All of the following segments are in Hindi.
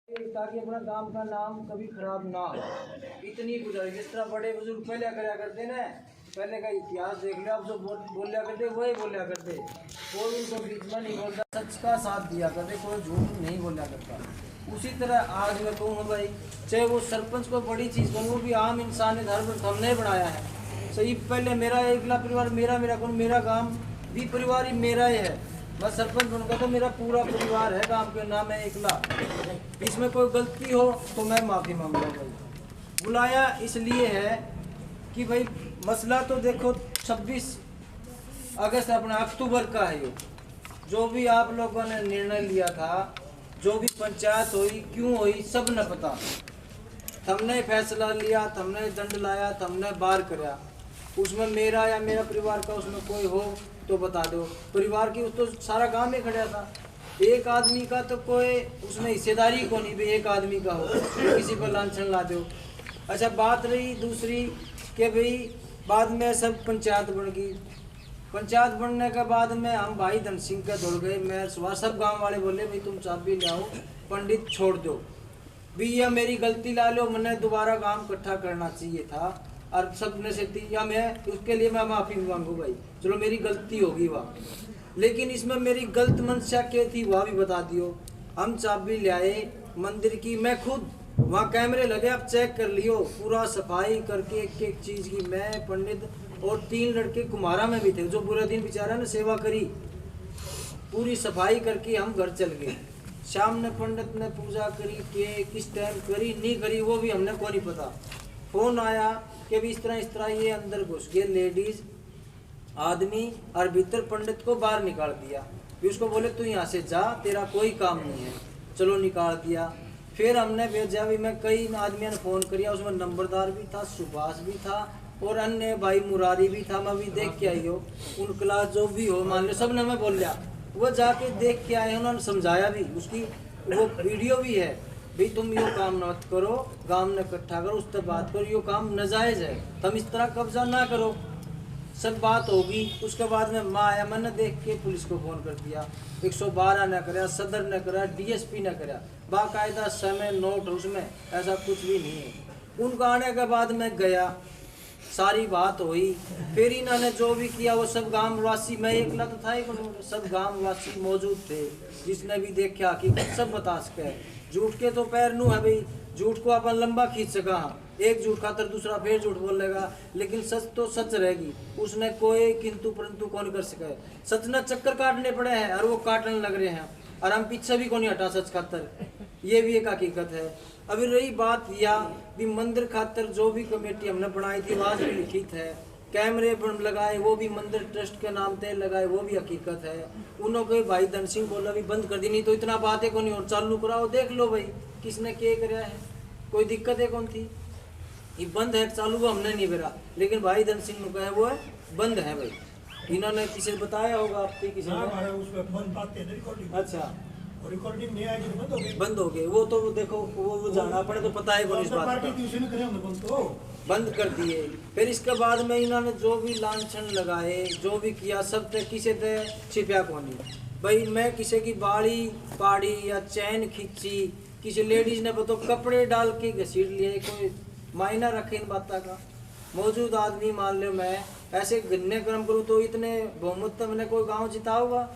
ताकि अपना गांव का नाम कभी खराब ना हो, इतनी गुजारिश। जिस तरह बड़े बुजुर्ग पहले कराया करते ना, पहले का इतिहास देख लिया, अब जो बोलिया करते वही बोलिया करते, कोई उनको बीच में नहीं बोलता, सच का साथ दिया करते, कोई झूठ नहीं बोलिया करता। उसी तरह आज मैं कहूँ भाई, चाहे वो सरपंच को बड़ी चीज़ बनूँ, वो भी आम इंसान है, धर्म हमने बनाया है सही। पहले मेरा एकला परिवार, मेरा कौन, मेरा गाँव भी परिवार ही मेरा ही है। बस सरपंच बनूंगा तो मेरा पूरा परिवार है गांव के नाम है एकला। इसमें कोई गलती हो तो मैं माफ़ी मांगूंगा भाई। बुलाया इसलिए है कि भाई मसला तो देखो 26 अगस्त अपना अक्टूबर का है। ये जो भी आप लोगों ने निर्णय लिया था, जो भी पंचायत हुई क्यों हुई सब न पता, हमने फैसला लिया, हमने दंड लाया, हमने बार कराया। उसमें मेरा या मेरा परिवार का उसमें कोई हो तो बता दो। परिवार की उस तो सारा गांव में खड़ा था, एक आदमी का तो कोई उसमें हिस्सेदारी को नहीं भी एक आदमी का हो, किसी पर लांछन ला दो। अच्छा बात रही दूसरी कि भाई बाद में सब पंचायत बन गई। पंचायत बनने के बाद में हम भाई धन सिंह के दौड़ गए, मैं सुबह सब गांव वाले बोले भाई तुम चाबी ले आओ, पंडित छोड़ दो भी, यह मेरी गलती ला लो, मैंने दोबारा काम इकट्ठा करना चाहिए था और सब ने से या मैं उसके लिए मैं माफ़ी मांगू भाई, चलो मेरी गलती होगी वह, लेकिन इसमें मेरी गलत मंशा क्या थी वह भी बता दियो। हम चाबी ले आए मंदिर की, मैं खुद वहाँ कैमरे लगे, आप चेक कर लियो, पूरा सफाई करके एक एक चीज़ की, मैं पंडित और 3 लड़के कुम्हारा में भी थे जो पूरा दिन बेचारा ने सेवा करी, पूरी सफाई करके हम घर चल गए। शाम ने पंडित ने पूजा करी के किस टाइम करी नहीं करी वो भी हमने को नहीं पता। फोन आया कि भी इस तरह ये अंदर घुस गए लेडीज आदमी और भीतर पंडित को बाहर निकाल दिया। फिर उसको बोले तू यहाँ से जा, तेरा कोई काम नहीं है, चलो निकाल दिया। फिर हमने भेजा भी, मैं कई आदमियों ने फ़ोन किया, उसमें नंबरदार भी था, सुभाष भी था और अन्य भाई मुरारी भी था, मैं भी देख के आई हो, उन क्लास जो भी हो मान लो सब ने मैं बोल लिया, वो जाके देख के आए, उन्होंने समझाया भी, उसकी वो वीडियो भी है भाई तुम यो काम मत करो, गांव ने इकट्ठा करो, उस तक बात करो, यो काम नाजायज़ है, तुम इस तरह कब्जा ना करो। सब बात होगी। उसके बाद में माँ आया, मैंने देख के पुलिस को फ़ोन कर दिया, 112 न करा, सदर न करा, DSP न करा, बाकायदा समय नोट उसमें, ऐसा कुछ भी नहीं है। उनका आने के बाद मैं गया, सारी बात हुई, फिर इन्होंने जो भी किया वो सब गांव वासी, मैं एकला तो था ही, सब गांव वासी मौजूद थे, जिसने भी देखा हकीकत सब बता सके। झूठ के तो पैर नू है भाई, झूठ को अपन लंबा खींच सका, एक झूठ खातर दूसरा फिर झूठ बोलेगा, लेकिन सच तो सच रहेगी, उसने कोई किंतु परंतु कौन कर सके। सच ने चक्कर काटने पड़े हैं और वो काटने लग रहे हैं और हम पीछे भी कौन हटा सच खातर, ये भी एक हकीकत है। अभी रही बात या भी मंदिर खातर जो भी कमेटी हमने बनाई थी वहाँ भी लिखित है, कैमरे लगाए वो भी मंदिर ट्रस्ट के नाम पे लगाए वो भी हकीकत है। उन्होंने भाई धन सिंह बोला भी बंद कर दी, नहीं तो इतना बात है कौन और चालू कराओ, देख लो भाई किसने क्या कराया है, कोई दिक्कत है कौन थी, ये बंद है चालू वो हमने नहीं करा, लेकिन भाई धन सिंह ने कहा वो है बंद है भाई, इन्होंने किसी ने बताया होगा आपके किसी ने, अच्छा रिकॉर्डिंग नहीं आएगी तो बंद हो गए, वो तो देखो वो जाना पड़े तो पता है कौन इस बात का, बंद कर दिए। फिर इसके बाद में इन्होंने जो भी लांछन लगाए जो भी किया सब थे, किसी थे छिपया कोनी भाई, मैं किसी की बाड़ी पाड़ी या चैन खींची, किसी लेडीज ने तो कपड़े डाल के घसीट लिए, कोई मायना रखे इन बातों का। मौजूद आदमी मान लो मैं ऐसे गन्ने कर्म करूँ तो इतने बहुमत तो मैंने कोई गाँव जिता होगा,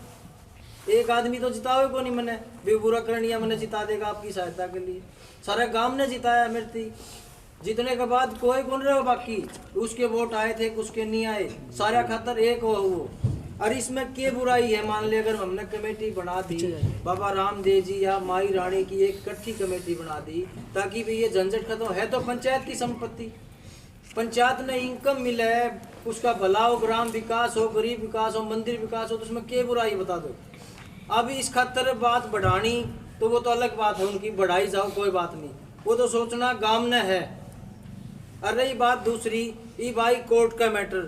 एक आदमी तो जिताओ को नहीं, मैंने भी बुरा करनिया मैंने जिता देगा आपकी सहायता के लिए, सारे गांव ने जिताया मेरे थी। जीतने के बाद कोई कौन रहे हो, बाकी उसके वोट आए थे उसके नहीं आए, सारा खातर एक हो वो। और इसमें क्या बुराई है, मान ले अगर हमने कमेटी बना दी, बाबा रामदेव जी या माई रानी की एक इकट्ठी कमेटी बना दी ताकि भी ये झंझट खत्म है, तो पंचायत की संपत्ति, पंचायत ने इनकम मिले, उसका भला हो, ग्राम विकास हो, गरीब विकास हो, मंदिर विकास हो, तो उसमें क्या बुराई बता दो। अभी इस खातर बात बढ़ानी तो वो तो अलग बात है, उनकी बढ़ाई जाओ कोई बात नहीं, वो तो सोचना गांव ने है। और रही बात दूसरी, ये भाई कोर्ट का मैटर,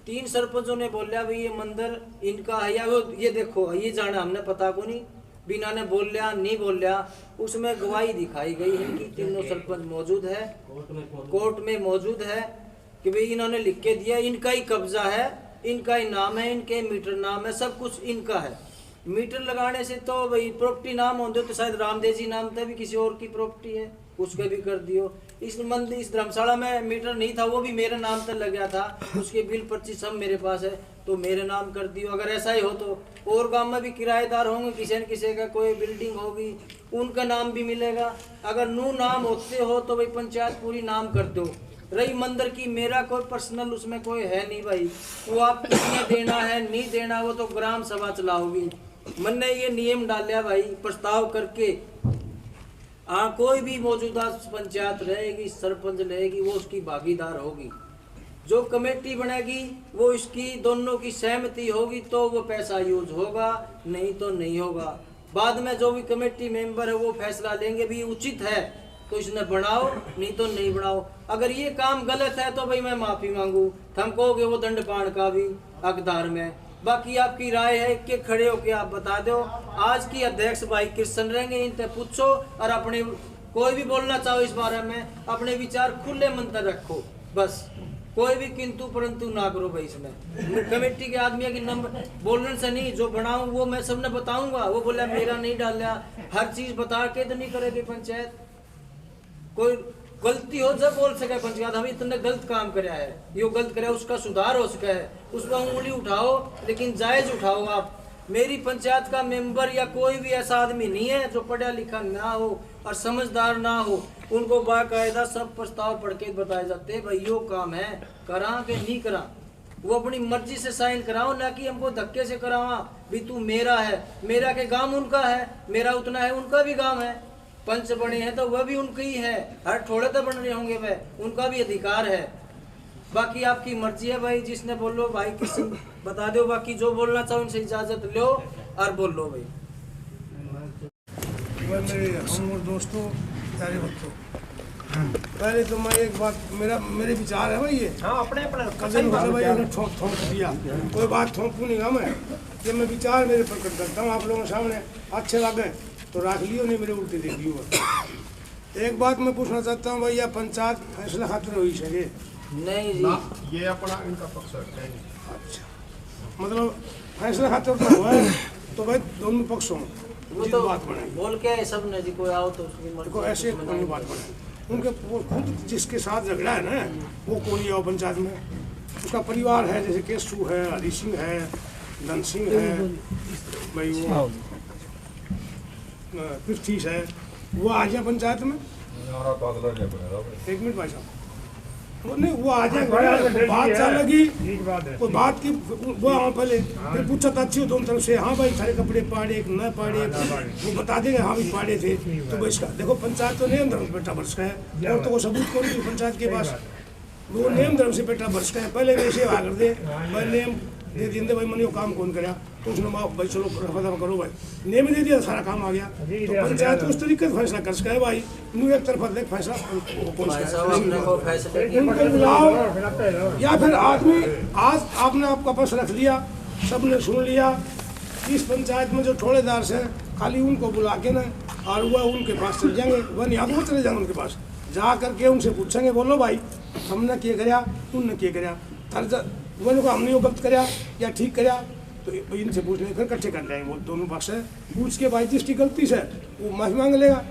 3 सरपंचों ने बोलिया भाई ये मंदिर इनका है या वो, ये देखो ये जाना हमने पता को नहीं, बिना ने बोल लिया नहीं बोल लिया, उसमें गवाही दिखाई गई इनकी, तीनों सरपंच मौजूद है, कोर्ट में मौजूद है कि भाई इन्होंने लिख के दिया, इनका ही कब्जा है, इनका ही नाम है, इनके मीटर नाम है, सब कुछ इनका है। मीटर लगाने से तो भाई प्रॉपर्टी नाम होते तो शायद रामदेव जी नाम था भी किसी और की प्रॉपर्टी है उसका भी कर दियो। इस मंदिर इस धर्मशाला में मीटर नहीं था वो भी मेरे नाम तक लग गया था, उसके बिल पर्ची सब मेरे पास है तो मेरे नाम कर दियो। अगर ऐसा ही हो तो और गांव में भी किराएदार होंगे किसी न किसी का कोई बिल्डिंग होगी उनका नाम भी मिलेगा। अगर नू नाम होते हो तो भाई पंचायत पूरी नाम कर दो। रही मंदिर की मेरा कोई पर्सनल उसमें कोई है नहीं भाई, वो आप किसने देना है नहीं देना वो तो ग्राम सभा चलाओगी। मैंने ये नियम डाला भाई प्रस्ताव करके कोई भी मौजूदा पंचायत रहेगी सरपंच रहेगी वो उसकी भागीदार होगी। जो कमेटी बनेगी वो इसकी दोनों की सहमति होगी तो वो पैसा यूज होगा नहीं तो नहीं होगा। बाद में जो भी कमेटी मेंबर है वो फैसला लेंगे भी उचित है तो इसने बढ़ाओ नहीं तो नहीं बढ़ाओ। अगर ये काम गलत है तो भाई मैं माफी मांगू, हम कहोगे वो दंडपाण का भी हकदार में। बाकी आपकी राय है कि खड़े होके आप बता दो। आज की अध्यक्ष भाई कृष्ण रहेंगे इनसे पूछो और अपने कोई भी बोलना चाहो इस बारे में अपने विचार खुले मन तक रखो, बस कोई भी किंतु परंतु ना करो भाई। इसमें कमेटी के आदमी की नंबर बोलने से नहीं जो बनाऊं वो मैं सबने बताऊंगा। वो बोला मेरा नहीं डाला, हर चीज बता के तो नहीं करेगी पंचायत। कोई गलती हो जब बोल सके पंचायत हम इतने गलत काम कराया है यो गलत कराया उसका सुधार हो सका है उस पर उंगली उठाओ लेकिन जायज उठाओ। आप मेरी पंचायत का मेंबर या कोई भी ऐसा आदमी नहीं है जो पढ़ा लिखा ना हो और समझदार ना हो। उनको बाकायदा सब प्रस्ताव पढ़ के बताए जाते हैं भाई यो काम है करा के नहीं करा। वो अपनी मर्जी से साइन कराओ ना कि हमको धक्के से करावा भी तू मेरा है, मेरा के गांव उनका है, मेरा उतना है उनका भी गांव है। पंच बने हैं तो वह भी उनके ही है, हर थोड़े तो बन रहे होंगे वह उनका भी अधिकार है। बाकी आपकी मर्जी है भाई, जिसने बोलो भाई किसी बता दो। बाकी जो बोलना चाहो उनसे इजाजत लो और बोल लो भाई। मेरे हम और दोस्तों प्यारे बच्चों, पहले तो मैं एक बात मेरे विचार है भाई ये अपने कजन भाई थोप दिया कोई बात थोपू नहीं मैं ये मैं विचार मेरे प्रकट करता हूँ आप लोगों के सामने। अच्छे लगे तो रख लियो नहीं मेरे उल्टे देख लियो। एक बात मैं पूछना चाहता हूँ भैया पंचायत फैसला खातिर हुई सके नहीं जी ये अपना इनका पक्ष है। अच्छा मतलब फैसला खातिर तो हुआ है तो भाई दोनों पक्ष हों वो तो बात बने बोल के सब ने जी कोई आओ तो उसकी मर्जी को ऐसे कोई बात बने उनके खुद जिसके साथ झगड़ा है ना वो कोई आओ पंचायत में उसका परिवार है जैसे केशु है हरी सिंह है धन सिंह है भाई वो पृथ्वी है वो आ जाए पंचायत में। एक मिनट भाई साहब वो नहीं वो आ जाए बात चलेगी कोई बात की वो हाँ पहले फिर पूछा था अच्छी हो दोनों तरफ से हाँ भाई सारे कपड़े पाड़े न पाड़े वो बता देंगे हाँ भी पाड़े थे तो भाई इसका देखो पंचायत तो नियम धर्म से बेटा बरस का है और तो वो सबूत कौन नहीं पंचायत के पास वो नियम धर्म से बेटा बरस का है। पहले वैसे आ कर दे भाई नियम दे दिए भाई मैंने वो काम कौन कराया तो उसने भाई चलो रफा करो भाई नियम दे दिया सारा काम आ गया तो पंचायत उस तरीके से फैसला कर सका है भाई नू एक तरफा देख फैसला उनको बुलाओ या फिर आदमी आज आपने आपका पास रख लिया सबने सुन लिया। इस पंचायत में जो ठोड़ेदार से खाली उनको बुला के ना और वह उनके पास चले जाएंगे वह यहाँ वो चले जाएंगे उनके पास जा करके उनसे पूछेंगे बोलो भाई हमने क्या कराया उनने क्या कराया वो हमने वो गलत कराया या ठीक कराया तो इनसे पूछ लेंगे फिर इकट्ठे कर जाएंगे वो दोनों पक्ष है पूछ के भाई जिसकी गलती से वो माफी मांग लेगा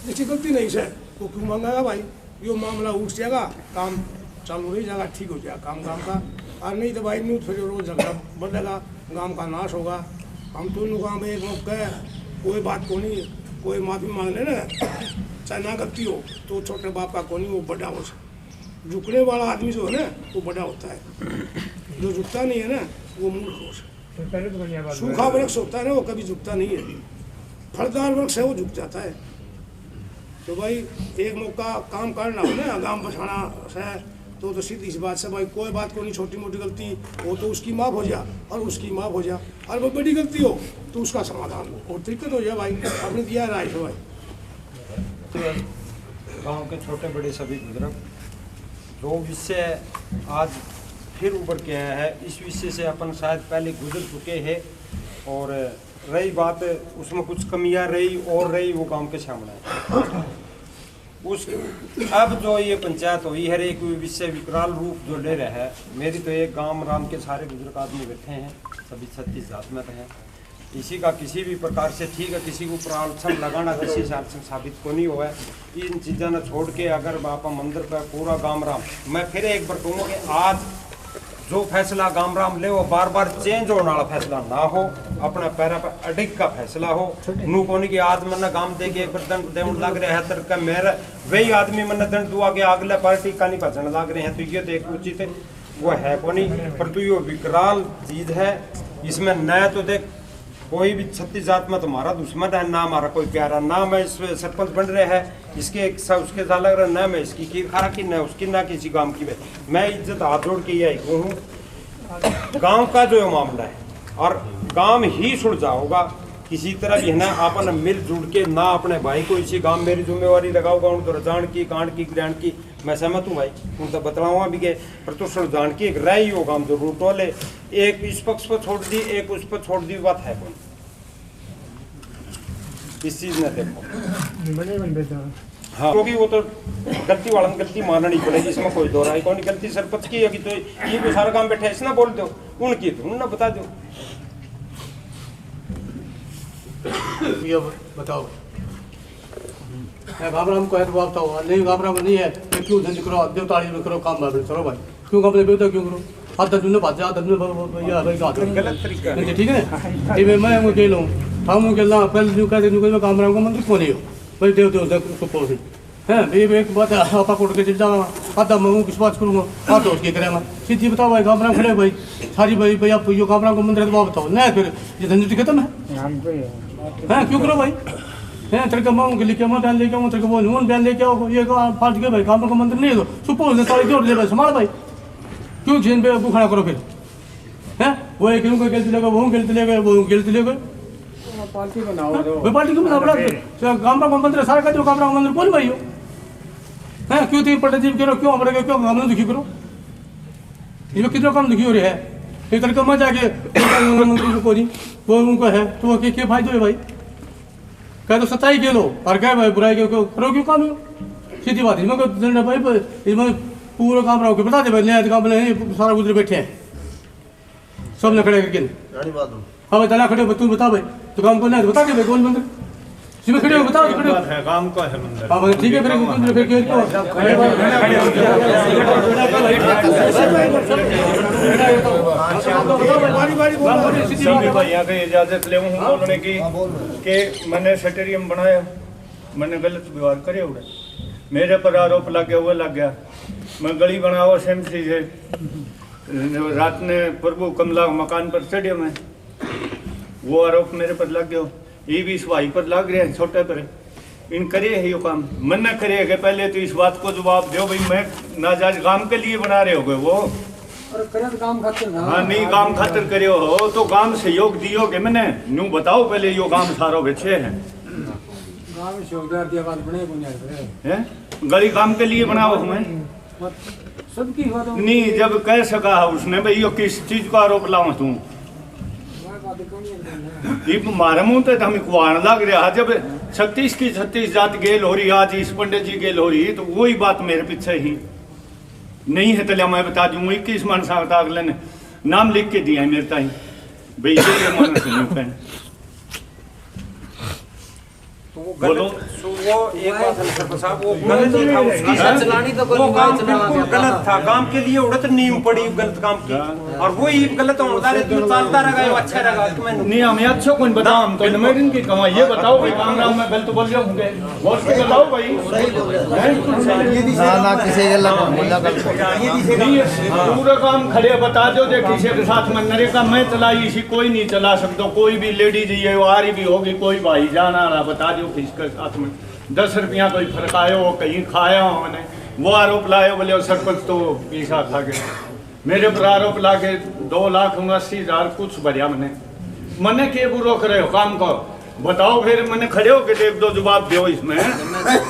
जिसकी गलती नहीं से वो क्यों मांगेगा भाई यो मामला उठ जाएगा काम चालू रही जाएगा ठीक हो जाएगा काम का और नहीं तो भाई नहीं फिर रोज झगड़ा बढ़ेगा गाँव का नाश होगा। हम तो उन गाँव में एक मौका है कोई बात को नहीं कोई माफी मांग ले ना चाहे ना गलती हो तो छोटे बाप का को नहीं वो बड़ा हो झुकने वाला आदमी जो है ना वो बड़ा होता है जो झुकता नहीं है ना वो मूर्ख हो। सूखा वृक्ष होता है ना वो कभी झुकता नहीं है, फलदार वृक्ष है वो झुक जाता है। तो भाई एक मौका काम करना हो ना गांव बसाना है तो सीधी सी बात से भाई कोई बात को नहीं छोटी मोटी गलती हो तो उसकी माफ़ हो जा और उसकी माफ़ हो जा और वो बड़ी गलती हो तो उसका समाधान हो और दिक्कत हो जाए भाई आपने दिया राय है भाई। गांव के छोटे बड़े सभी बुजुर्ग जो विषय आज फिर उभर के आया है इस विषय से अपन शायद पहले गुजर चुके हैं और रही बात उसमें कुछ कमियां रही और रही वो गांव के सामने उस अब जो ये पंचायत हुई है एक विषय विकराल रूप जो ले रहा है। मेरी तो एक गांव राम के सारे बुजुर्ग आदमी बैठे हैं सभी 36 जात में हैं इसी का किसी भी प्रकार से ठीक है, किसी को ऊपर आलसन लगाना किसी से आलसन साबित को नहीं हुआ है। इन चीज़ों ने छोड़ के अगर बापा मंदिर पर पूरा गाम राम, मैं फिर एक बार कहूँगा कि आज जो फैसला गाम राम ले वो बार बार चेंज होने वाला फैसला ना हो, अपना पैरा पर अडिग का फैसला हो। नू कोनी की आज मन गाम दे के दंड देवन लग रहे हैं, तर का मेरा वही आदमी मन दंड दुआ के अगले पार्टी का नहीं भजन लग रहे हैं, तो ये तो एक उचित वो है कोनी। पर तू ये विकराल चीज है, इसमें न तो देख कोई भी छत्तीस जात में तुम्हारा दुश्मन है, ना हमारा कोई प्यारा, ना मैं इस सरपंच बन रहे हैं इसके उसके साथ लग रहा है, ना मैं इसकी खीर खा की, ना उसकी, ना किसी गांव की। मैं इज्जत हाथ जोड़ के यही कहूँ, गांव का जो मामला है और गांव ही सुलझा होगा किसी तरह भी है ना, अपन मिलजुल के ना अपने भाई को इसी गांव मेरी जिम्मेवारी लगाऊंगा, उन तो रजान की कांड की ग्रहण की मैं सहमत हूँ भाई, उन तो बतलाऊंगा भी गए, पर तो सुलझान की एक रही हो गांव जरूर टोले, एक इस पक्ष पर छोड़ दी एक उस पर छोड़ दी, बात है कोई इस चीज में देखो। हाँ, क्योंकि वो तो गलती वाला गलती माननी पड़ेगी, इसमें कोई दो राय कौन गलती सरपंच की है कि तो ये भी सारा काम बैठे इसना बोल दो, उनकी तो उन्हें बता दो। ये बताओ घाबरा को है तो बताओ, नहीं घाबरा को नहीं है तो क्यों धंध करो, देवताड़ी में करो, काम करो भाई, क्यों अपने बेवता क्यों करो, हाथ दर्द ने बात हाथ दर्द गलत तरीका है, ठीक है ना। ये मैं वो कह लूँ हम कहना पहले जो कहते हैं काम राम को मंदिर को नहीं हो भाई, देव देव सुपो से हैं भाई, एक बात आपा कोट के चल जाऊँगा, आधा मैं किस बात करूँगा, हाथ उठ के करेगा सीधी बताओ भाई, काम राम खड़े भाई सारी भाई भाई आप यो काम राम को मंदिर है तो बताओ नहीं, फिर ये धंधे खत्म है क्यों करो भाई, हैं तेरे का मांग लेके मैं बयान लेके आऊँ, तेरे को बोलूँ बयान लेके आओ, ये फाल्ट के भाई काम राम को मंदिर नहीं है तो सुपो से ताली जोड़ ले भाई संभाल भाई, क्यों चीन पे खड़ा करो फिर हैं, वो एक को गलती लेगा वो गलती लेगा वो गलती लेगा, पार्टी बनाओ वे पार्टी क्यों बनाओ बड़ा गांव का मंदिर सारा का जो गांव का मंदिर कौन भाई हो हैं, क्यों तीन पट्टे जीव करो, क्यों हमारे क्यों हमने दुखी करो, ये कितना कम दुखी हो रहे हैं, एक तरीका मजा के मंदिर को नहीं वो उनको है तो क्या फायदा है भाई, कह तो सच्चाई के लो और क्या भाई बुराई क्यों करो, क्यों काम सीधी बात इसमें भाई, इसमें पूरा काम रहो बता दे भाई, नया काम नहीं सारा गुजरे बैठे हैं सब ने खड़े करके, हाँ भाई तना खड़े तू बता भाई तो काम करना है तो बता दे भाई कौन मंदिर इसमें खड़े हो बताओ, खड़े है काम का है मंदिर, हाँ भाई ठीक है फिर भाई यहाँ की इजाजत ले बोलने की कि मैंने सेटेरियम बनाया, मैंने गलत व्यवहार करे उड़े, मेरे पर आरोप लग गया, वो लग गया, मैं गली बनाओ सेंट्री से रात ने प्रभु कमला मकान पर चढ़े मैं, वो आरोप मेरे पर लग गया, ये भी इस भाई पर लग रहे हैं छोटे पर, इन करे है ये काम मन न करेगा, पहले तो इस बात को जवाब दो भाई, मैं नाजायज काम के लिए बना रहे हो गए वो, और काम खातिर हाँ नहीं काम खातिर करे हो तो काम सहयोग दियो के मैंने नू बताओ पहले यो काम सारो बेचे है, गांव शोगदार दिया बात बने बुनियाद हैं गली काम के लिए बनाओ हमें सबकी बात नहीं, जब कह सका है उसने भाई यो किस चीज का आरोप लावा तू मारे मुंह तो हमें कुआण लग रहा, जब 36 की 36 जात गेल हो रही, आज इस पंडित जी गेल हो रही, तो वही बात मेरे पीछे ही नहीं है, तो मैं बता दूँ 21 मन साहब अगले ने नाम लिख के दिया है मेरे ताई भाई, ये मन से नहीं कहना बोलो वो एक बात है सरपंच साहब, वो गलत ही था उसकी चलानी तो वो काम बिल्कुल गलत था, काम के लिए उड़त नींव पड़ी गलत काम की, और वो ही गलत होता है जो चलता रहेगा वो अच्छा रहेगा तो मैं नहीं हमें अच्छा कौन बताओ, हम तो मैं इनकी कमा ये बताओ भाई काम राम में गलत बोल रहे होंगे बोल के बताओ भाई, ना किसी गलत बोला गलत पूरा काम खड़े बता दो, जे किसी के साथ में नरेगा मैं चलाई इसी कोई नहीं चला सकता, कोई भी लेडीज ये आ रही भी होगी, कोई भाई जाना रहा बता दो किसके साथ में 10 रुपया कोई फर्क आयो कहीं खाया हो मैंने, वो आरोप लाए बोले सरपंच तो पैसा खा गए, मेरे पर आरोप ला के 2,79,000 कुछ भरिया मैंने के बुरो करे हो काम को बताओ, फिर मैंने खड़े हो के एक दो जवाब दो इसमें,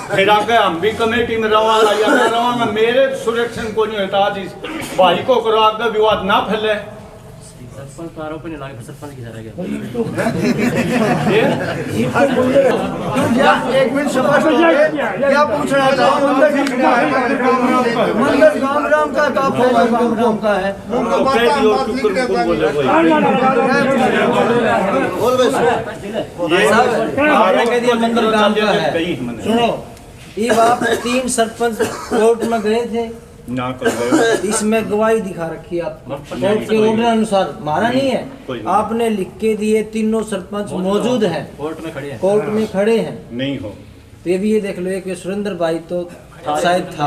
फिर आके हम भी कमेटी में रवाना या ना रवाना, मेरे सुरक्षण को नहीं होता, आज इस भाई को करो आगे विवाद ना फैले, सरपंच तो आरोप नहीं लगा, सरपंच की रह गया। एक मिनट क्या पूछना चाहो? मंदिर गांव राम का गांव का है। आपने कह दिया मंदिर गांव का है। सुनो, ये आप 3 सरपंच कोर्ट में गए थे ना कर गए। इसमें गवाही दिखा रखी है आप कोर्ट के ऑर्डर अनुसार, मारा नहीं है। आपने लिख के दिए, तीनों सरपंच मौजूद हैं, कोर्ट में खड़े हैं, कोर्ट में खड़े हैं। नहीं हो तो ये भी ये देख लो, एक सुरेंद्र भाई तो शायद था,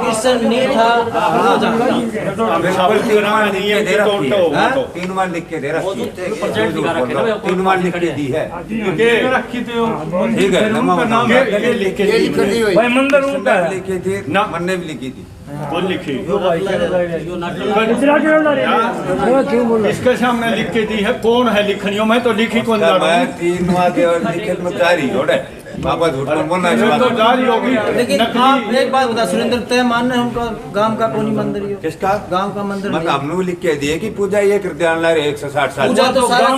किशन नहीं था, वो जानता। 3 बार लिख के दे रखी है, 3 बार लिख के दी है। ठीक है, भाई मंदिर उनका है, लिखी थी ना, मन्ने भी लिखी थी। बोल लिखी इसके सामने लिख के दी है। कौन है लिखनियों? मैं तो लिखी कौन जा रहा हूँ। 3 बार लिखित में जारी जोड़े बाबा झूठ बोलना तो जारी होगी। लेकिन आप एक बात बता सुरेंद्र, तय मानना है उनका गांव का कौन मंदिर ही हो? किसका गांव का मंदिर मतलब हमने भी लिख के दिए कि पूजा ये कर ध्यान ला रहे 160 साल पूजा तो सारा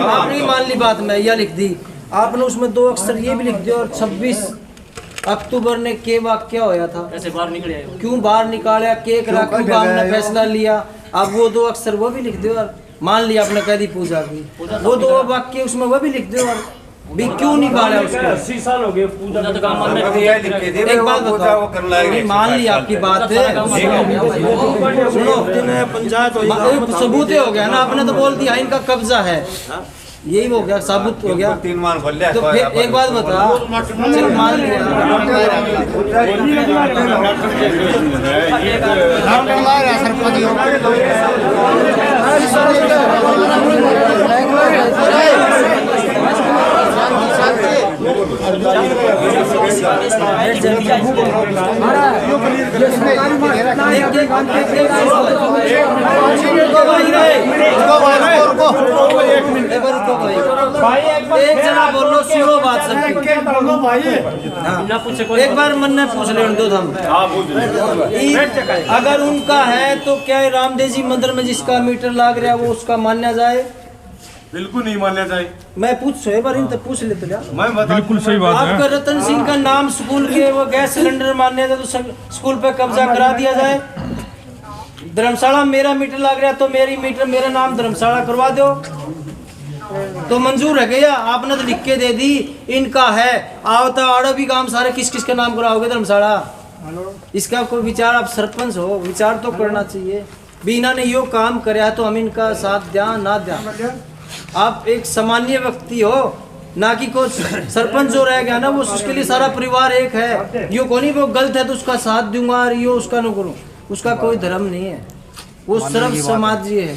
आपने मान ली बात में यह लिख दी आपने, उसमें 2 अक्षर ये भी लिख दिया। और 26 अक्टूबर ने के वाक्य होया था, ऐसे बाहर निकले आए। क्यों बाहर निकाला, के करा, क्यों गांव ने फैसला लिया। अब वो 2 अक्षर वो भी लिख दो और मान लिया आपने कह दी पूजा की, वो 2 वाक्य उसमें वो भी लिख दो और भी क्यों निकाला उसको। 80 साल हो गए पूजा तो काम मान एक बात बताओ, मान लिया आपकी बात है, सुनो पंचायत सबूत हो गया ना, आपने तो बोल दिया इनका कब्जा है, यही हो गया, साबुत हो गया। 3 बार बोल लिया तो फिर एक बात बता, चल मान लिया एक जना बोलो, सुनो बात सबकी। एक बार मन ने पूछ ले दो हम, अगर उनका है तो क्या रामदेव जी मंदिर में जिसका मीटर लाग रहा है वो उसका मान्या जाए? बिल्कुल नहीं मानना चाहिए। मैं पूछ एक बार इनसे पूछ लेते क्या? मैं बता, बिल्कुल सही बात है। आपका रतन सिंह का नाम स्कूल के वो गैस सिलेंडर मान्य था तो स्कूल पे कब्जा करा दिया जाए। धर्मशाला मेरा मीटर लग रहा है तो मेरी मीटर मेरा नाम धर्मशाला करवा दो तो मंजूर है गया। आपने तो लिख के दे दी इनका है, आवता आड़ो भी काम सारे किस किस के नाम कराओगे धर्मशाला? इसका कोई विचार, आप सरपंच हो, विचार तो करना चाहिए। बिना ने यो काम कराया तो हम इनका साथ द्या ना द्या। आप एक सामान्य व्यक्ति हो, ना कि कोई सरपंच जो रह गया ना वो उसके लिए सारा परिवार एक है। यो कोई नहीं वो गलत है तो उसका साथ दूंगा और यो उसका न करूँ, उसका कोई धर्म नहीं है, वो सर्व समाजीय है।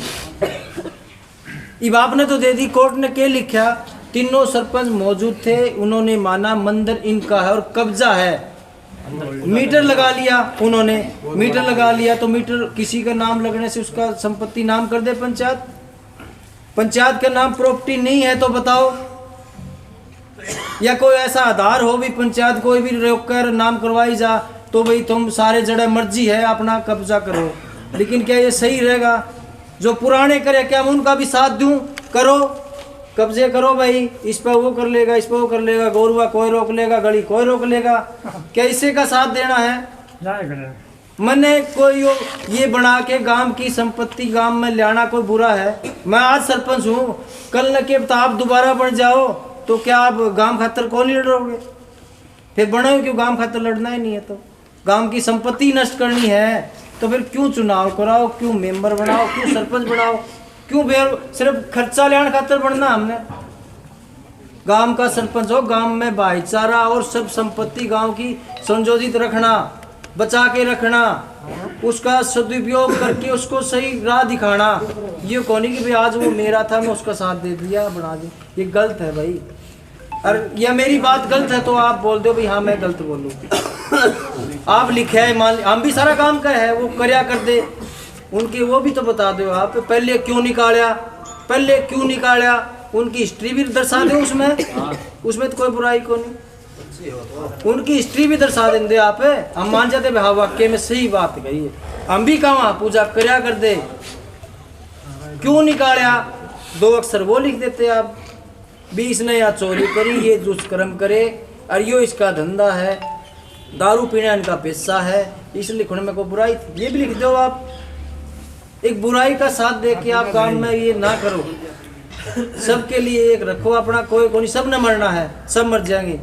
अब आपने तो दे दी, कोर्ट ने क्या लिखा? तीनों सरपंच मौजूद थे, उन्होंने माना मंदिर इनका है और कब्जा है। मीटर लगा लिया उन्होंने, मीटर लगा लिया तो मीटर किसी का नाम लगने से उसका संपत्ति नाम कर दे पंचायत। पंचायत का नाम प्रॉपर्टी नहीं है तो बताओ, या कोई ऐसा आधार हो भी पंचायत कोई भी रोक कर नाम करवाई जा तो भाई तुम सारे जड़े मर्जी है अपना कब्जा करो। लेकिन क्या ये सही रहेगा? जो पुराने करे क्या मैं उनका भी साथ दूं? करो कब्जे करो भाई, इस पर वो कर लेगा, इस पर वो कर लेगा, गौरवा कोई रोक लेगा, गली कोई रोक लेगा, क्या इसे का साथ देना है? मैंने कोई ये बना के गांव की संपत्ति गांव में लाना कोई बुरा है? मैं आज सरपंच हूँ, कल न के आप दोबारा बन जाओ तो क्या आप गांव खातर कौन लड़ोगे? फिर बनो क्यों? गांव खातर लड़ना ही नहीं है तो गांव की संपत्ति नष्ट करनी है तो फिर क्यों चुनाव कराओ, क्यों मेंबर बनाओ, क्यों सरपंच बनाओ, क्यों सिर्फ खर्चा लेने खातर बनना? हमने गांव का सरपंच हो, गांव में भाईचारा और सब संपत्ति गांव की संजोजित रखना, बचा के रखना, उसका सदुपयोग करके उसको सही राह दिखाना। ये कौन कि भाई आज वो मेरा था मैं उसका साथ दे दिया बना दी, ये गलत है भाई। और या मेरी बात गलत है तो आप बोल दो भाई हाँ मैं गलत बोलूँ। आप लिखे है, मान हम भी सारा काम का है वो करया कर दे, उनके वो भी तो बता दो आप पहले क्यों निकाला, पहले क्यों निकाला, उनकी हिस्ट्री भी दर्शा दो उसमें तो कोई बुराई को नहीं। उनकी हिस्ट्री भी दर्शा देंगे आप। हम मान जाते भाई वाक्य में सही बात कही है। हम भी कहाँ पूजा करया कर दे, क्यों निकाला 2 अक्षर वो लिख देते आप। 20 ने या चोरी करी, ये दुष्कर्म करे और यो इसका धंधा है, दारू पीना इनका पेशा है, इस लिखने में कोई बुराई थी, ये भी लिख दो आप। एक बुराई का साथ दे के आप काम में ये ना करो। सबके लिए एक रखो अपना, कोई कोई सब ने मरना है, सब मर जाएंगे।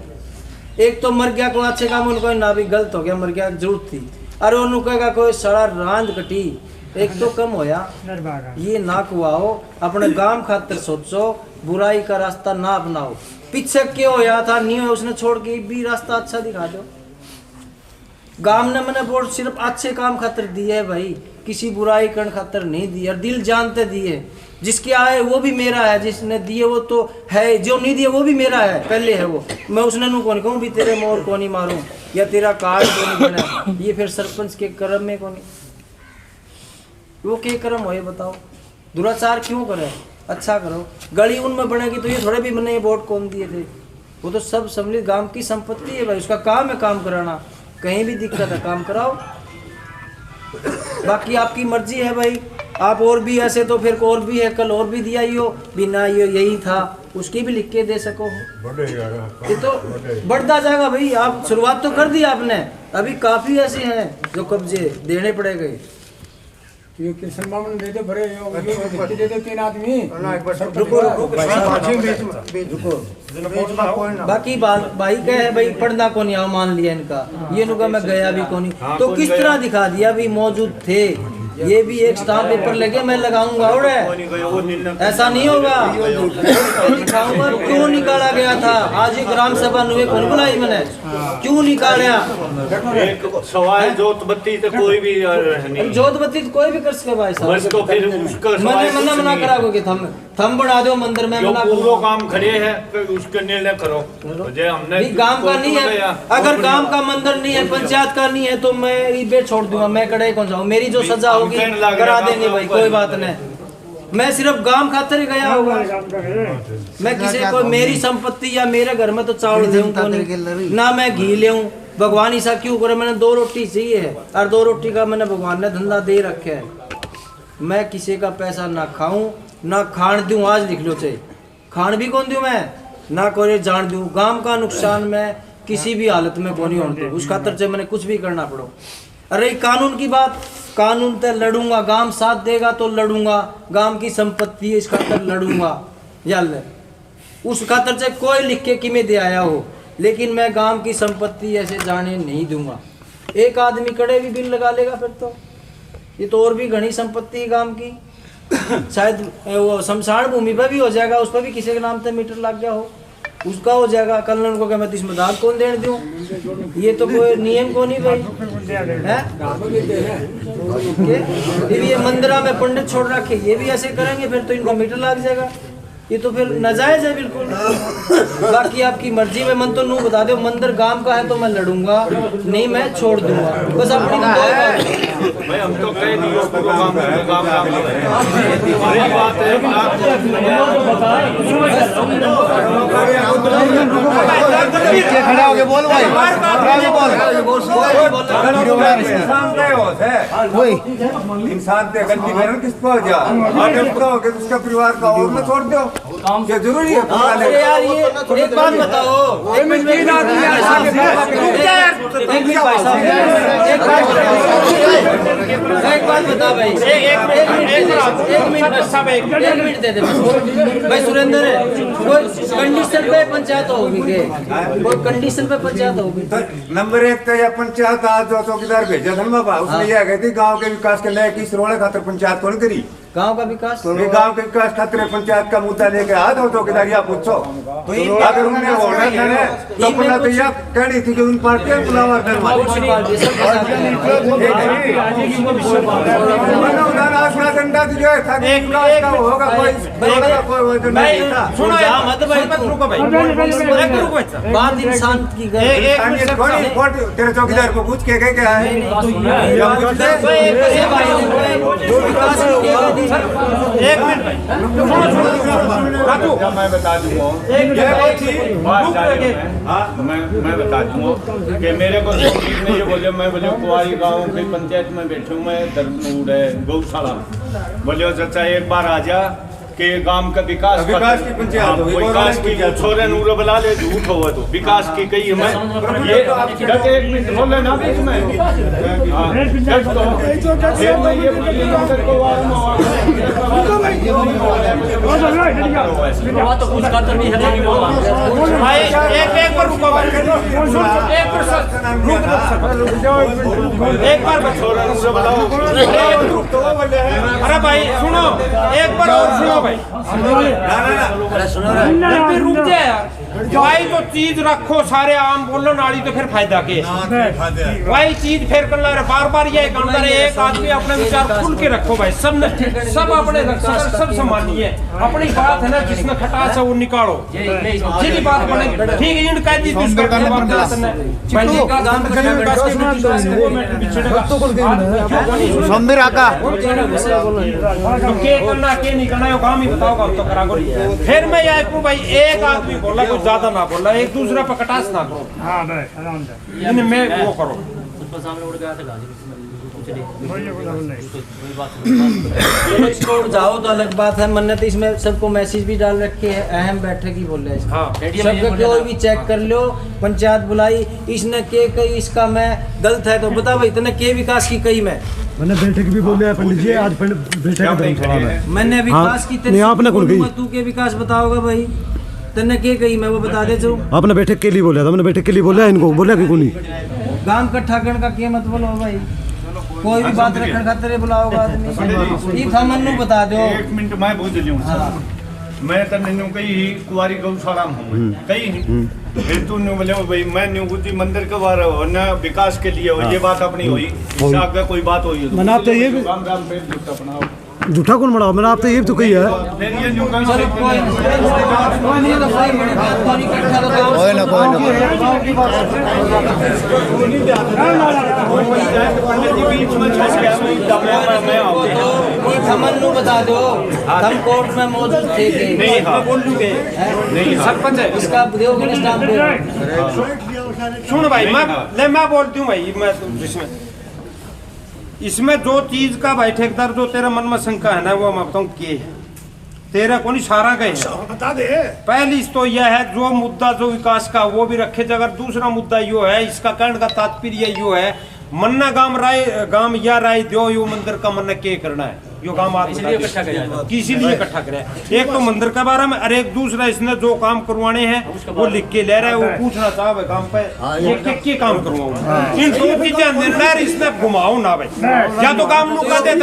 एक तो मर गया कोई अच्छे काम, उनको ना भी गलत हो गया, मर गया जरूरत थी, अरे उन्होंने कहेगा कोई सड़ा रांद कटी, एक तो कम होया। ये ना कुआओ, अपने गांव खातिर सोचो, बुराई का रास्ता ना अपनाओ। पीछे क्यों होया था नहीं हो, उसने छोड़ के भी रास्ता अच्छा दिखा दो। गांव ने मैंने वोट सिर्फ अच्छे काम खातिर दिए है भाई, किसी बुराई करने खातिर नहीं दिए, और दिल जानते दिए। जिसके आए वो भी मेरा है, जिसने दिए वो तो है, जो नहीं दिए वो भी मेरा है, पहले है वो। मैं उसने नू कौन कहूँ भी तेरे मोर को नहीं मारूं या तेरा कार्ड को नहीं बना, ये फिर सरपंच के कर्म में कौन, वो के कर्म हो ये बताओ। दुराचार क्यों करे, अच्छा करो। गली उनमें बनेगी तो ये थोड़े भी मैंने वोट कौन दिए थे, वो तो सब सम्मिलित गांव की संपत्ति है भाई, उसका काम है काम कराना। कहीं भी दिक्कत है काम कराओ, बाकी आपकी मर्जी है भाई। आप और भी ऐसे तो फिर और भी है, कल और भी दिया ही हो, बिना ये यही था उसकी भी लिख के दे सको, ये तो बढ़ता जाएगा भाई। आप शुरुआत तो कर दी आपने, अभी काफी ऐसे हैं जो कब्जे देने पड़ेंगे। ये कृष्ण बाबू दे दे भरे, ये दे दे 3 आदमी। बाकी भाई क्या है भाई, पढ़ना को नहीं आओ मान लिया इनका, ये नुका मैं गया भी को नहीं, तो किस तरह दिखा दिया भी मौजूद थे। ये भी एक स्टाम्प पेपर लगे मैं लगाऊंगा, और ऐसा नहीं होगा, दिखाऊंगा क्यों निकाला गया था। आज ही ग्राम सभा नुए कौन बुलाई मैंने, क्यों निकाला। सवाल जोत बत्ती तो कोई भी जोत बत्ती कोई भी कर सके भाई साहब, तो फिर उसका मैंने मना करा को कि थम बना दो मंदिर में, मना पूरा काम खड़े है उसका निर्णय करो। हमने गांव का नहीं है, अगर गांव का मंदिर नहीं है, पंचायत का नहीं है, तो मैं ये छोड़ दूंगा, मैं कड़े कौन सा हूँ, मेरी जो सजा होगी करा देंगे भाई, कोई बात नहीं। मैं सिर्फ गांव खातिर ही गया होगा, मैं किसी को मेरी संपत्ति या मेरे घर में तो चावल दूं ना, मैं घी ले भगवान ऐसा क्यों करे। मैंने 2 रोटी चाहिए है और 2 रोटी का मैंने भगवान ने धंधा दे रखे है। मैं किसी का पैसा ना खाऊं ना खान दूं, आज लिख लो चाहे खान भी कौन दूं मैं, ना कोई जान दूं। गांव का नुकसान मैं किसी भी हालत में कौन होने दूं, उस खातर से मैंने कुछ भी करना पड़ो। अरे कानून की बात, कानून तक लड़ूंगा, गांव साथ देगा तो लड़ूंगा, गांव की संपत्ति है इस खातर लड़ूंगा, याद है उस खातर से कोई लिख के कि मैं दे आया हो, लेकिन मैं गांव की संपत्ति ऐसे जाने नहीं दूंगा। एक आदमी कड़े भी बिल लगा लेगा फिर तो ये तो और भी घनी संपत्ति है गांव की, शायद वो शमशान भूमि पर भी हो जाएगा, उस पर भी किसी के नाम से मीटर लग गया हो, उसका हो जाएगा। कल उनको क्या मैं इसमें दाद कौन देने दूं, ये तो कोई नियम को नहीं भाई है। फिर ये मंदिरा में पंडित छोड़ रखे, ये भी ऐसे करेंगे फिर तो इनको मीटर लग जाएगा, ये तो फिर नाजायज है बिल्कुल। बाकी आपकी मर्जी में, मन तो नू बता दो मंदिर गांव का है तो मैं लड़ूंगा, नहीं मैं छोड़ दूंगा, बस अपनी भाई हम तो कह दियो पूरा काम वही बात है। खड़ा हो गया बोल भाई, इंसान पे गलती करे किस पर जा, उसका परिवार का और मैं छोड़ दो, क्या जरूरी है। अरे यार ये एक बात बताओ, एक मिनट भाई साहब, एक बात बता भाई, एक मिनट दे दे भाई सुरेंद्र, कोई कंडीशन पे पंचायत होगी के, कोई कंडीशन पे पंचायत होगी। नंबर 1 तो या पंचायत आज जो चौकीदार भेजा था बाबा, उसने यह कहती गांव के विकास के लिए किस रोड़े खातर पंचायत कौन करी, गांव का विकास, गांव के विकास खातिर पंचायत का मुद्दा लेके आ जाओ चौकीदार, या पूछो अगर उनने वोट करे तो अपना तो यह कहनी थी कि उन पार्टियों को बुलावा डंडा जो है होगा बात इंसान की तेरे चौकीदार को पूछ के क्या है, एक मिनट भाई मैं बता दूंगा। मैं बता दूँ कि मेरे को ने ये बोले, मैं बोले कुआरी गांव की पंचायत में बैठूँ, मैं धर्मनूर है गौशाला, बोले चाचा एक बार आ जा के गांव का विकास की पंचायत हो, विकास की छोरे नूर बुला ले, झूठ हो तो विकास की कही मैं ये एक मिनट बोले ना बीच में तो कुछ खातर नहीं है भाई एक बार रुको भाई, एक बार छोरे नूर बुलाओ। अरे भाई सुनो, एक बार और सुनो भाई, फिर रुक जाए यार भाई। तो चीज रखो सारे आम बोलो नाली तो फिर फायदा के भाई, चीज फिर कर रहे बार बार ये काम करे। एक आदमी अपने विचार खुल के रखो भाई, सब अपने सब सम्मानिए, अपनी बात है ना जिसमें खटास है वो निकालो, जिसकी बात बने ठीक है। इनका दी दूसरा का बात भाई जी का काम करने में विकास के वो मैं पिछड़ेगा समझे आका तो के करना के नहीं करना, काम ही बताओ तो करा करो। फिर मैं ये कहूं भाई, एक आदमी बोला कुछ ज्यादा ना बोला, एक दूसरा पर कटास ना करो। हाँ भाई इनमें वो करो। सामने उड़ गया था गाजीपुर छोड़ जाओ तो अलग बात है। मन्नत इसमें सबको मैसेज भी डाल रखे हैं, अहम बैठक ही बोल रहे हैं। हाँ सबके कोई भी चेक कर लो, पंचायत बुलाई, इसने के कही इसका मैं गलत है तो बता भाई, इतने के विकास की कही मैंने बैठक भी बोले हैं पंडित जी, आज बैठक मैंने विकास की नहीं, आपने कौन कही? तू के विकास बताओगा भाई, तेने के कही मैं वो बता दे जो आपने बैठक के लिए बोला था, मैंने बैठक के लिए बोला इनको, बोला कि कोई गांव कट्ठा करने का क्या मत बोलो भाई, कोई भी बात रखने खातिर बुलाओगा आदमी, ये था मन्नू बता दो। एक मिनट मैं बुझ लूँ, मैं तो नन्नू कही कुआरी गौशाला में हूँ कही, फिर तू न्यू बोले भाई मैं न्यू बुद्धि मंदिर के बारे हो न विकास के लिए हो, ये बात अपनी हुई, इससे आगे कोई बात हुई मैंने आप तो ये भी राम राम पे अपना झूठा कौन बड़ा, मैंने आप तो ये भी तो कही है। फिर ये न्यू कहीं कोई नहीं तो भाई बड़ी बात कोई इकट्ठा बताओ, कोई ना कोई मन्नू बता दो, हम कोर्ट में मौजूद थे नहीं बोल चुके नहीं सरपंच है इसका दोगे स्टाम्प सुन भाई, मैं बोलती हूँ भाई, मैं इसमें जो चीज का भाई ठेकेदार जो तेरा मन में शंका है ना, वो मैं बताऊँ के तेरा को नहीं सारा गए बता दे। पहली तो यह है जो मुद्दा जो विकास का वो भी रखे, अगर दूसरा मुद्दा यो है, इसका कहने का तात्पर्य यो है मन्ना गांव या राय दो यो मंदिर का मन्ना के करना है, यो गांव किसी लिए इकट्ठा करे। एक तो मंदिर के बारे में, और एक दूसरा इसने जो काम करवाने हैं वो लिख के ले रहा है, वो पूछना चाहे काम पे ये क्या काम करवाऊं, इन दो चीजें निर्णय इसने घुमाओ ना भाई, या तो काम नु कहते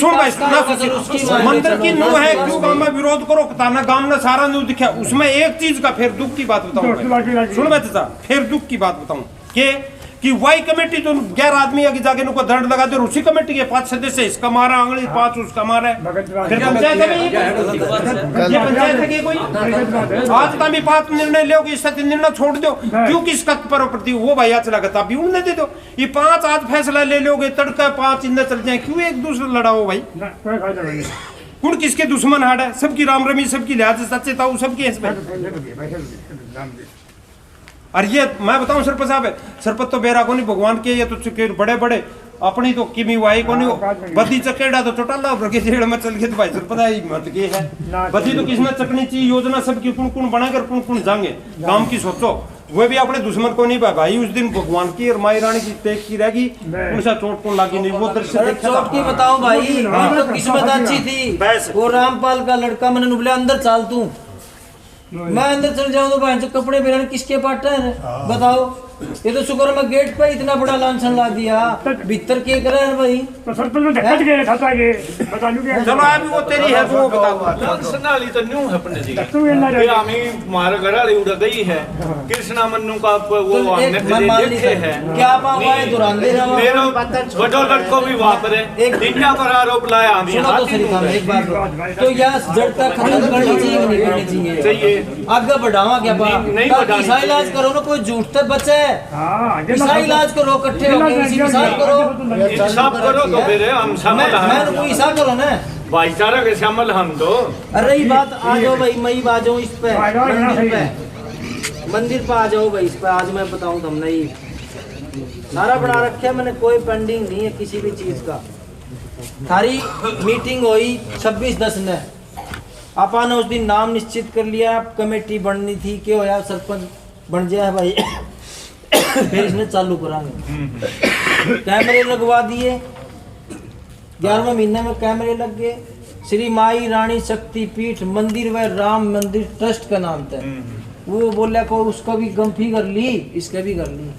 सुन भाई मंदिर की नु है क्यों गांव में विरोध करो, ताना गांव ने सारा न्यू दिखा, उसमें एक चीज का फिर दुख की बात बताऊं, सुन भाई चाचा फिर दुख की बात बताऊं कि वाई कमेटी तो 11 आदमी आगे जाके उनको दंड लगा दे, उसी कमेटी के 5 सदस्य इसका मारा आंगली 5 उसका मारा है, फिर पंचायत है ये पंचायत है कोई आज का भी 5 निर्णय लो कि इससे निर्णय छोड़ दो, क्यों किस कत पर प्रति वो भाई चला गया भी उन्हें दे दो, ये 5 आज फैसला ले लोगे तड़का 5 इन्हें चल जाए, क्यों एक दूसरे लड़ाओ भाई, कौन किसके दुश्मन हाड़ है, सबकी राम रमी सबकी लिहाज सच्चे था सबकी और ये मैं बताऊं सरपंच साहब, सरपंच तो बेरा को नहीं भगवान के, ये तो बड़े बड़े अपनी तो किमी वाई को नहीं बदी चकेड़ा तो चोटाला के जेड़ में चल गए तो भाई सरपंच आई मत के है बदी तो किसमें चकनी चाहिए, योजना सबकी कौन कौन बनाकर कौन कौन जाएंगे काम की सोचो, वो भी अपने दुश्मन को नहीं भाई, उस दिन भगवान की और माई रानी की तेज की रहेगी, उनसे चोट कौन लागी नहीं, वो दृश्य चोट की बताओ भाई, तो किस्मत अच्छी थी, वो रामपाल का लड़का मैंने बोला अंदर चाल तू, मैं अंदर चल जाऊं तो भाई जो कपड़े पहने किसके पाट है बताओ, ये तो शुक्र मैं गेट पे इतना बड़ा लांछन ला दिया, भीतर के करे भाई तो सरपंच में धक्का के खाता के बता लूं क्या, चलो अभी वो तेरी है वो बताओ। सनाली तो न्यू है पंडित जी, ये हमें मार घराड़ी उड़ गई है, कृष्णा मन्नू का वो देखे है क्या पावा है दुरान दे रहा मेरा बड़ो लड़को भी वापरे इतना पर आरोप लाया हमें, सुनो तो सही था एक बात तो यह जड़ता खत्म करनी चाहिए नहीं करनी चाहिए, आगे बढ़ावा क्या पा ईसा इलाज करो ना, कोई झूठ से बचे ईसा इलाज करो, इकट्ठे होकर इसी के साथ करो, इंसाफ करो तो फिर हम शामिल हैं, मैं कोई ईसा करो ना भाईचारा के शामिल हम तो। अरे ये बात आ जाओ भाई, मैं ही आ जाऊँ इस पे मंदिर पे आ जाओ भाई, इस पे आज मैं बताऊँ तुमने ही सारा बना रखा मैंने, कोई पेंडिंग नहीं है किसी भी चीज का। थारी मीटिंग हुई 26/10 ने, आपा ने उस दिन नाम निश्चित कर लिया, कमेटी बननी थी, क्यों होया सरपंच बन जाए भाई फिर इसने चालू करांगे, कैमरे लगवा दिए, 11वें महीने में कैमरे लग गए। श्री माई रानी शक्ति पीठ मंदिर व राम मंदिर ट्रस्ट का नाम था। वो बोला को उसका भी गम्फी कर ली, इसका भी कर ली,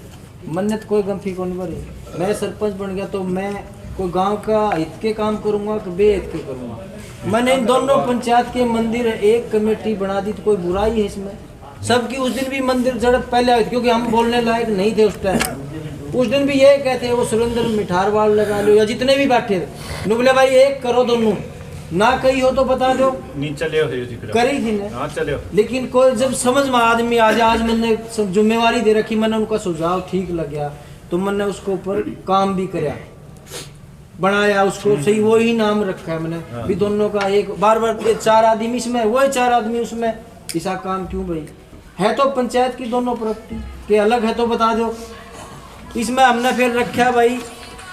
मन्नत कोई गम्फी को नहीं भरी। मैं सरपंच बन गया तो मैं कोई गांव का हित के काम करूंगा कि बेहित के करूंगा। मैंने इन दोनों पंचायत के मंदिर एक कमेटी बना दी, तो कोई बुराई है इसमें? सबकी उस दिन भी मंदिर झड़प पहले हुई, क्योंकि हम बोलने लायक नहीं थे उस टाइम। उस दिन भी ये कहते हैं वो सुरेंद्र मिठारवाल लगा लो या जितने भी बैठे थे, नुबले भाई एक करो दोनों, ना कही हो तो बता दो, नहीं चले करी थी ना। हाँ चले। लेकिन कोई जब समझ में आदमी आज मैंने जिम्मेवारी दे रखी, मैंने उनका सुझाव ठीक लगा तो मैंने उसको ऊपर काम भी कराया, बनाया उसको सही, वो ही नाम रखा है मैंने भी दोनों का। एक बार 4 आदमी इसमें, वो 4 आदमी उसमें, ऐसा काम क्यों भाई? है तो पंचायत की दोनों प्रॉपर्टी के अलग है तो बता दो। इसमें हमने फिर रखा भाई,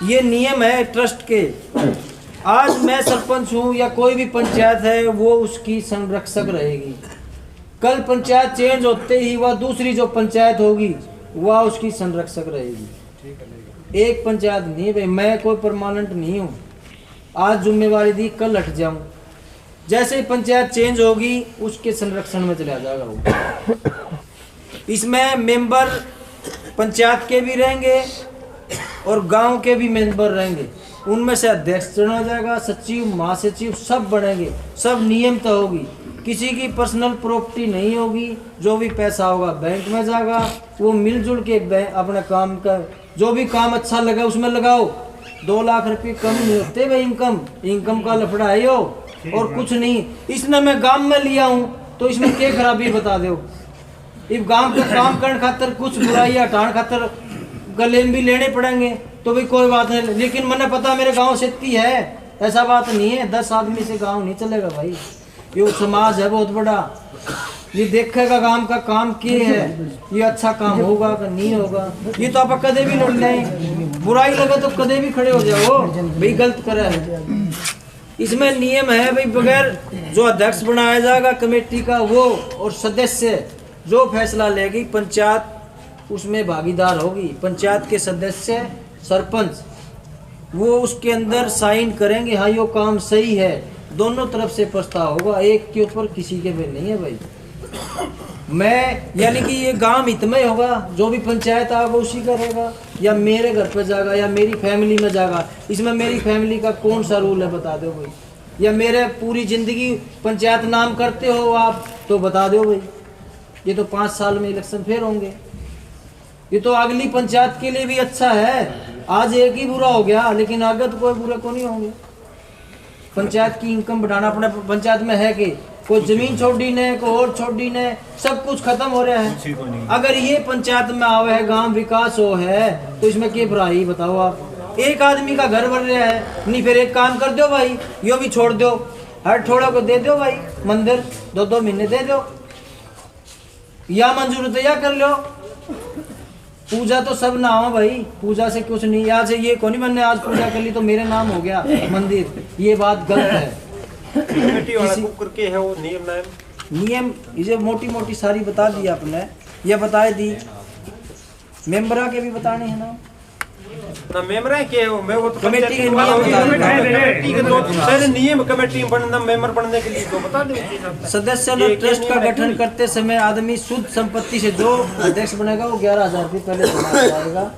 ये नियम है ट्रस्ट के। आज मैं सरपंच हूँ या कोई भी पंचायत है, वो उसकी संरक्षक रहेगी। कल पंचायत चेंज होते ही वह दूसरी जो पंचायत होगी वह उसकी संरक्षक रहेगी। एक पंचायत नहीं भाई, मैं कोई परमानेंट नहीं हूँ, आज जिम्मेवारी दी कल हट जाऊँ, जैसे ही पंचायत चेंज होगी उसके संरक्षण में चला जाएगा वो। इसमें मेंबर पंचायत के भी रहेंगे और गांव के भी मेंबर रहेंगे, उनमें से अध्यक्ष चुना जाएगा, सचिव महासचिव सब बनेंगे, सब नियमित होगी, किसी की पर्सनल प्रॉपर्टी नहीं होगी। जो भी पैसा होगा बैंक में जाएगा, वो मिलजुल के अपने काम का जो भी काम अच्छा लगा उसमें लगाओ। 2 लाख रुपये कम नहीं होते भाई, इनकम का लफड़ा है यो और कुछ नहीं। इसने मैं गांव में लिया हूँ तो इसमें क्या खराबी बता दो? इस गांव का काम करने खातर कुछ बुराई हटाने खातर गले भी लेने पड़ेंगे तो भी कोई बात नहीं, लेकिन मैंने पता मेरे गांव से इतनी है, ऐसा बात नहीं है। 10 आदमी से गांव नहीं चलेगा भाई, ये समाज है बहुत बड़ा, ये देखेगा काम का काम क्या है, ये अच्छा काम होगा कि नहीं होगा। ये तो आप कदे भी लड़ लें, बुराई लगे तो कदे भी खड़े हो जाओ भाई गलत करे है। इसमें नियम है भाई, बगैर जो अध्यक्ष बनाया जाएगा कमेटी का वो और सदस्य जो फैसला लेगी पंचायत उसमें भागीदार होगी। पंचायत के सदस्य सरपंच वो उसके अंदर साइन करेंगे, हाँ ये काम सही है, दोनों तरफ से प्रस्ताव होगा, एक के ऊपर किसी के भी नहीं है भाई। मैं यानी कि ये गांव हित में होगा, जो भी पंचायत आएगा उसी का रहेगा, या मेरे घर पे जाएगा या मेरी फैमिली में जाएगा। इसमें मेरी फैमिली का कौन सा रूल है बता दो भाई, या मेरे पूरी जिंदगी पंचायत नाम करते हो आप तो बता दो भाई। ये तो 5 साल में इलेक्शन फिर होंगे, ये तो अगली पंचायत के लिए भी अच्छा है। आज एक ही बुरा हो गया लेकिन आगे तो कोई बुरा को नहीं होंगे। पंचायत की इनकम बढ़ाना अपने पंचायत में है कि कोई जमीन छोड़ दी ने, कोई और छोड़ दी ने, सब कुछ खत्म हो रहा है। अगर ये पंचायत में आवे है, गांव विकास हो है तो इसमें क्या बुराई बताओ आप? एक आदमी का घर बन रहा है, नहीं फिर एक काम कर दो भाई, यो भी छोड़ दो, हर थोड़ा को दे दो भाई मंदिर, 2-2 महीने दे दो, या मंजूर तो या कर लो। पूजा तो सब ना हो भाई, पूजा से कुछ नहीं। यहाँ से ये कौन, मैंने आज पूजा कर ली तो मेरे नाम हो गया मंदिर, ये बात गलत है। कमेटी वाला को करके है वो नियम ये मोटी मोटी सारी बता दी आपने, ये बताए दी, मेंबरा के भी बताने हैं ना मेंबर है के मैं वो तो कमेटी के नियम कमेटी बनना मेंबर बनने के लिए तो बता दो। सदस्य लोग ट्रस्ट का गठन करते समय आदमी शुद्ध संपत्ति से जो अध्यक्ष बनेगा वो 11,000 रुपये पहले जमा कराएगा,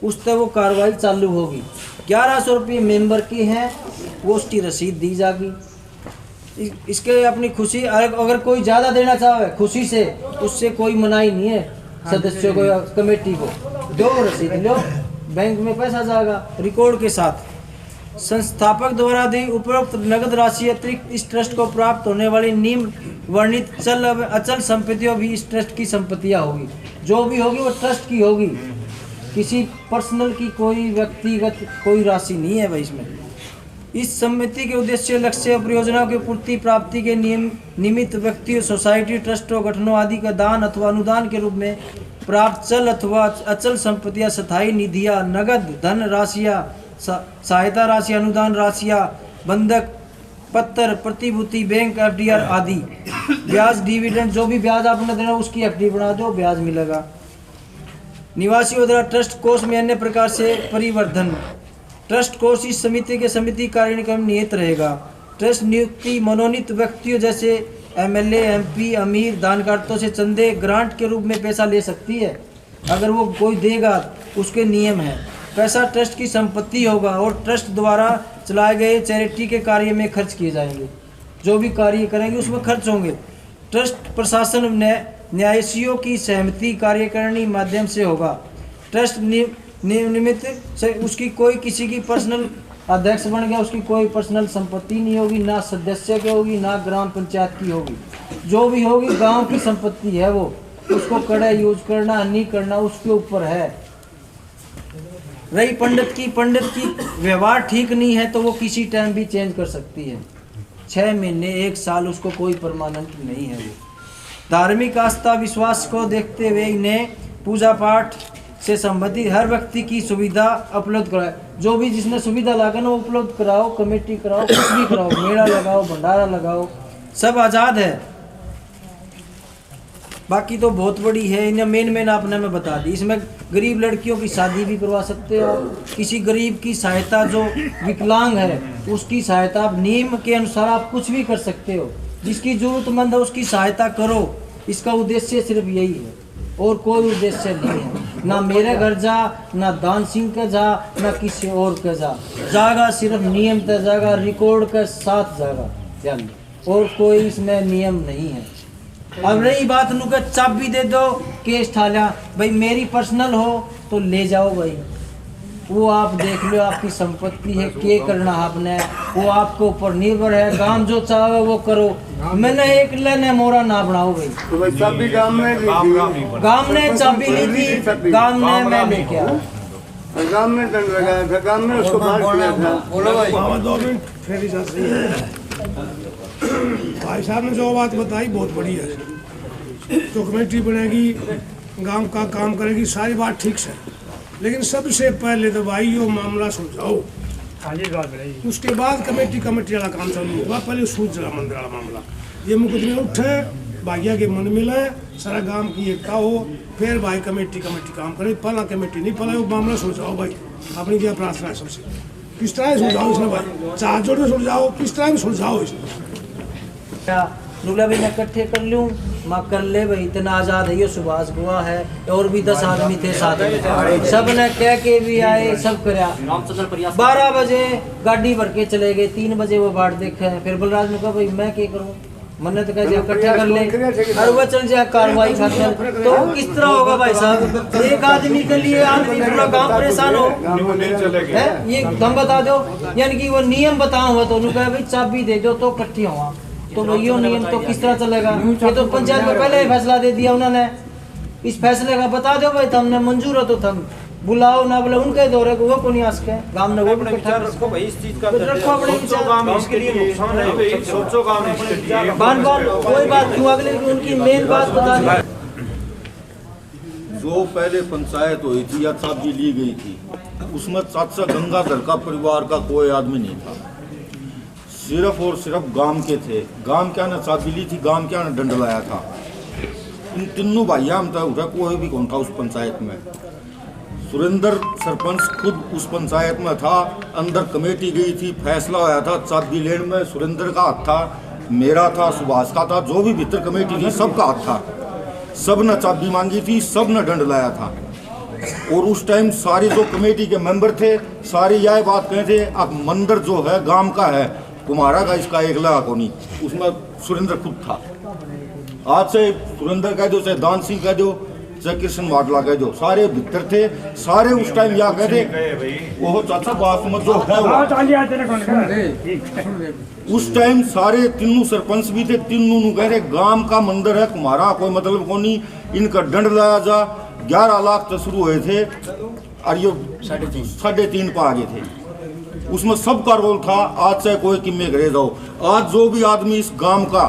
उससे वो कार्रवाई चालू होगी। 1100 रुपये मेंबर की हैं, वो उसकी रसीद दी जाएगी। इसके अपनी खुशी, अगर कोई ज़्यादा देना चाहे खुशी से, उससे कोई मनाही नहीं है सदस्यों को या कमेटी को। दो रसीद लो, बैंक में पैसा जाएगा रिकॉर्ड के साथ। संस्थापक द्वारा दी उपरोक्त नगद राशि अतिरिक्त इस ट्रस्ट को प्राप्त होने वाली निम्न वर्णित चल अचल संपत्तियों भी इस ट्रस्ट की संपत्तियां होगी। जो भी होगी वो ट्रस्ट की होगी, किसी पर्सनल की कोई व्यक्तिगत कोई राशि नहीं है भाई इसमें। इस समिति के उद्देश्य, लक्ष्य और परियोजनाओं की पूर्ति प्राप्ति के निमित्त व्यक्तियों, सोसाइटी, ट्रस्टों, गठनों आदि का दान अथवा अनुदान के रूप में प्राप्त चल अथवा अचल संपत्तियां, स्थायी निधियां, नगद धन राशियां, सहायता राशि, अनुदान राशियां, बंधक पत्र, प्रतिभूति, बैंक, एफडीआर आदि। ब्याज, डिविडेंड, जो भी ब्याज आपने देना उसकी एफडी बना दो, ब्याज मिलेगा। निवासियों द्वारा ट्रस्ट कोष में अन्य प्रकार से परिवर्धन। ट्रस्ट कोष इस समिति कार्यक्रम निहित रहेगा। ट्रस्ट नियुक्ति मनोनीत व्यक्तियों जैसे एमएलए, एमपी, अमीर, दानकर्ताओं से चंदे, ग्रांट के रूप में पैसा ले सकती है। अगर वो कोई देगा उसके नियम है। पैसा ट्रस्ट की संपत्ति होगा और ट्रस्ट द्वारा चलाए गए चैरिटी के कार्य में खर्च किए जाएंगे। जो भी कार्य करेंगे उसमें खर्च होंगे। ट्रस्ट प्रशासन न्यायियों की सहमति कार्यकारिणी माध्यम से होगा। ट्रस्ट निमित्त से उसकी कोई किसी की पर्सनल अध्यक्ष बन गया, उसकी कोई पर्सनल संपत्ति नहीं होगी, ना सदस्य की होगी, ना ग्राम पंचायत की होगी। जो भी होगी गांव की संपत्ति है, वो उसको कड़े यूज करना नहीं करना उसके ऊपर है। रही पंडित की व्यवहार ठीक नहीं है तो वो किसी टाइम भी चेंज कर सकती है। 6 महीने 1 साल उसको कोई परमानेंट नहीं है। वो धार्मिक आस्था विश्वास को देखते हुए इन्हें पूजा पाठ से संबंधित हर व्यक्ति की सुविधा उपलब्ध कराए। जो भी जिसने सुविधा लागा ना वो उपलब्ध कराओ, कमेटी कराओ, कुछ भी कराओ, मेला लगाओ, भंडारा लगाओ, सब आज़ाद है। बाकी तो बहुत बड़ी है, इन्हें मेन आपने मैं बता दी। इसमें गरीब लड़कियों की शादी भी करवा सकते हो। किसी गरीब की सहायता, जो विकलांग है उसकी सहायता आप नियम के अनुसार आप कुछ भी कर सकते हो। जिसकी जरूरतमंद है उसकी सहायता करो। इसका उद्देश्य सिर्फ यही है और कोई उद्देश्य नहीं है। ना मेरे घर जा, ना दान सिंह का जा, ना किसी और का जागा सिर्फ नियम तय जागा, रिकॉर्ड के साथ जागा, और कोई इसमें नियम नहीं है। अब रही बात नुका चाबी दे दो, केस ठाला भाई मेरी पर्सनल हो तो ले जाओ भाई, वो आप देख लो, आपकी संपत्ति है, क्या करना आपने वो आपके ऊपर निर्भर है। गांव जो चाहे वो करो, मैंने एक लेने मोरा ना बनाओ भाई। तो भाई चाबी गांव में गांव ने चाबी ली थी, गांव ने मैं लेके आया, गांव में दंड लगाया था, गांव में उसको बाहर किया था। बोलो भाई। 2 मिनट फिर इजाजत है। भाई साहब ने जो बात बताई बहुत बढ़िया है। तो कमेटी बनेगी, गांव का काम करेगी, सारी बात ठीक से, लेकिन सबसे पहले तो भाई ये मामला सुलझाओ, उसके बाद कमेटी वाला काम चालू होगा। पहले सूझ रहा मंदिर वाला मामला, ये मुकदमे उठे, भाइया के मन मिले, सारा गांव की एकता हो, फिर भाई कमेटी काम करे। पहला कमेटी नहीं, पहले वो मामला सुलझाओ भाई। अपनी क्या प्रार्थना है सबसे, किस तरह सुलझाओ इसमें भाई, चार जोड़ में सुलझाओ, किस तरह में सुलझाओ इसमें। नुला भी मैं इकट्ठे कर लूँ, माँ कर ले भाई, इतना आज़ाद है। ये सुभाष गुआ है और भी 10 आदमी थे साथ में, सब ने कह के भी आए, सब कराया। 12 बजे गाड़ी भर के चले गए, 3 बजे वो बाट देखे। फिर बलराज ने कहा भाई मैं क्या करूँ, मैंने तो कहा इकट्ठा कर ले और वो चल जाए कार्रवाई खाते। तो किस तरह होगा भाई साहब, एक आदमी के लिए आदमी पूरा गांव परेशान हो है, ये तुम बता दो। यानी कि वो नियम बताओ हुआ तो उन्होंने कहा भाई चाबी दे दो तो इकट्ठी हुआ, तो वही नियम तो किस तरह चलेगा। ये तो पंचायत में पहले ही फैसला दे दिया उन्होंने, इस फैसले का बता दो भाई, तुमने मंजूर हो तो तुम बुलाओ, ना बुलाओ उनके दौरे को वो को नहीं आसके गांव ने वो भी इकट्ठा रखो भाई, इस चीज का रखो अपने गांव इसके लिए नुकसान है भाई, सोचो गांव इसके लिए बान कोई बात क्यों, अगले उनकी मेन बात बता दो। जो पहले पंचायत हुई थी या चाबी ली गई थी, उसमें चाचा गंगाधर का परिवार का कोई आदमी नहीं था, सिर्फ और सिर्फ गांव के थे। गांव क्या ने चाबी ली थी, गांव क्या ने दंड लाया था। इन तीनों भाइया हम था, कोई भी कौन था उस पंचायत में। सुरेंद्र सरपंच खुद उस पंचायत में था, अंदर कमेटी गई थी, फैसला आया था चाबी लेने में। सुरेंद्र का हाथ था, मेरा था, सुभाष का था, जो भी भीतर कमेटी थी सबका हाथ था। सब ने चाबी मांगी थी, सब ने दंड लाया था। और उस टाइम सारे जो कमेटी के मेंबर थे सारे यह बात कहे थे, अब मंदिर जो है गांव का है, तुम्हारा का इसका एक लगा को नहीं। उसमें सुरेंद्र खुद था। आज से सुरेंद्र कह दो, चाहे दान सिंह कह दो, चाहे कृष्ण वाडला कह दो, सारे भीतर थे। सारे उस टाइम या कहते वो चाचा बात मत जो है, उस टाइम सारे तीनों सरपंच भी थे, तीनों कह रहे गांव का मंदिर है, तुम्हारा कोई मतलब को नहीं, इनका दंड लाया जा। 11 लाख तो शुरू हुए थे और ये 3.5 पर आगे थे। उसमें सबका रोल था। आज चाहे कोई किम्मे घरे जाओ, आज जो भी आदमी इस गांव का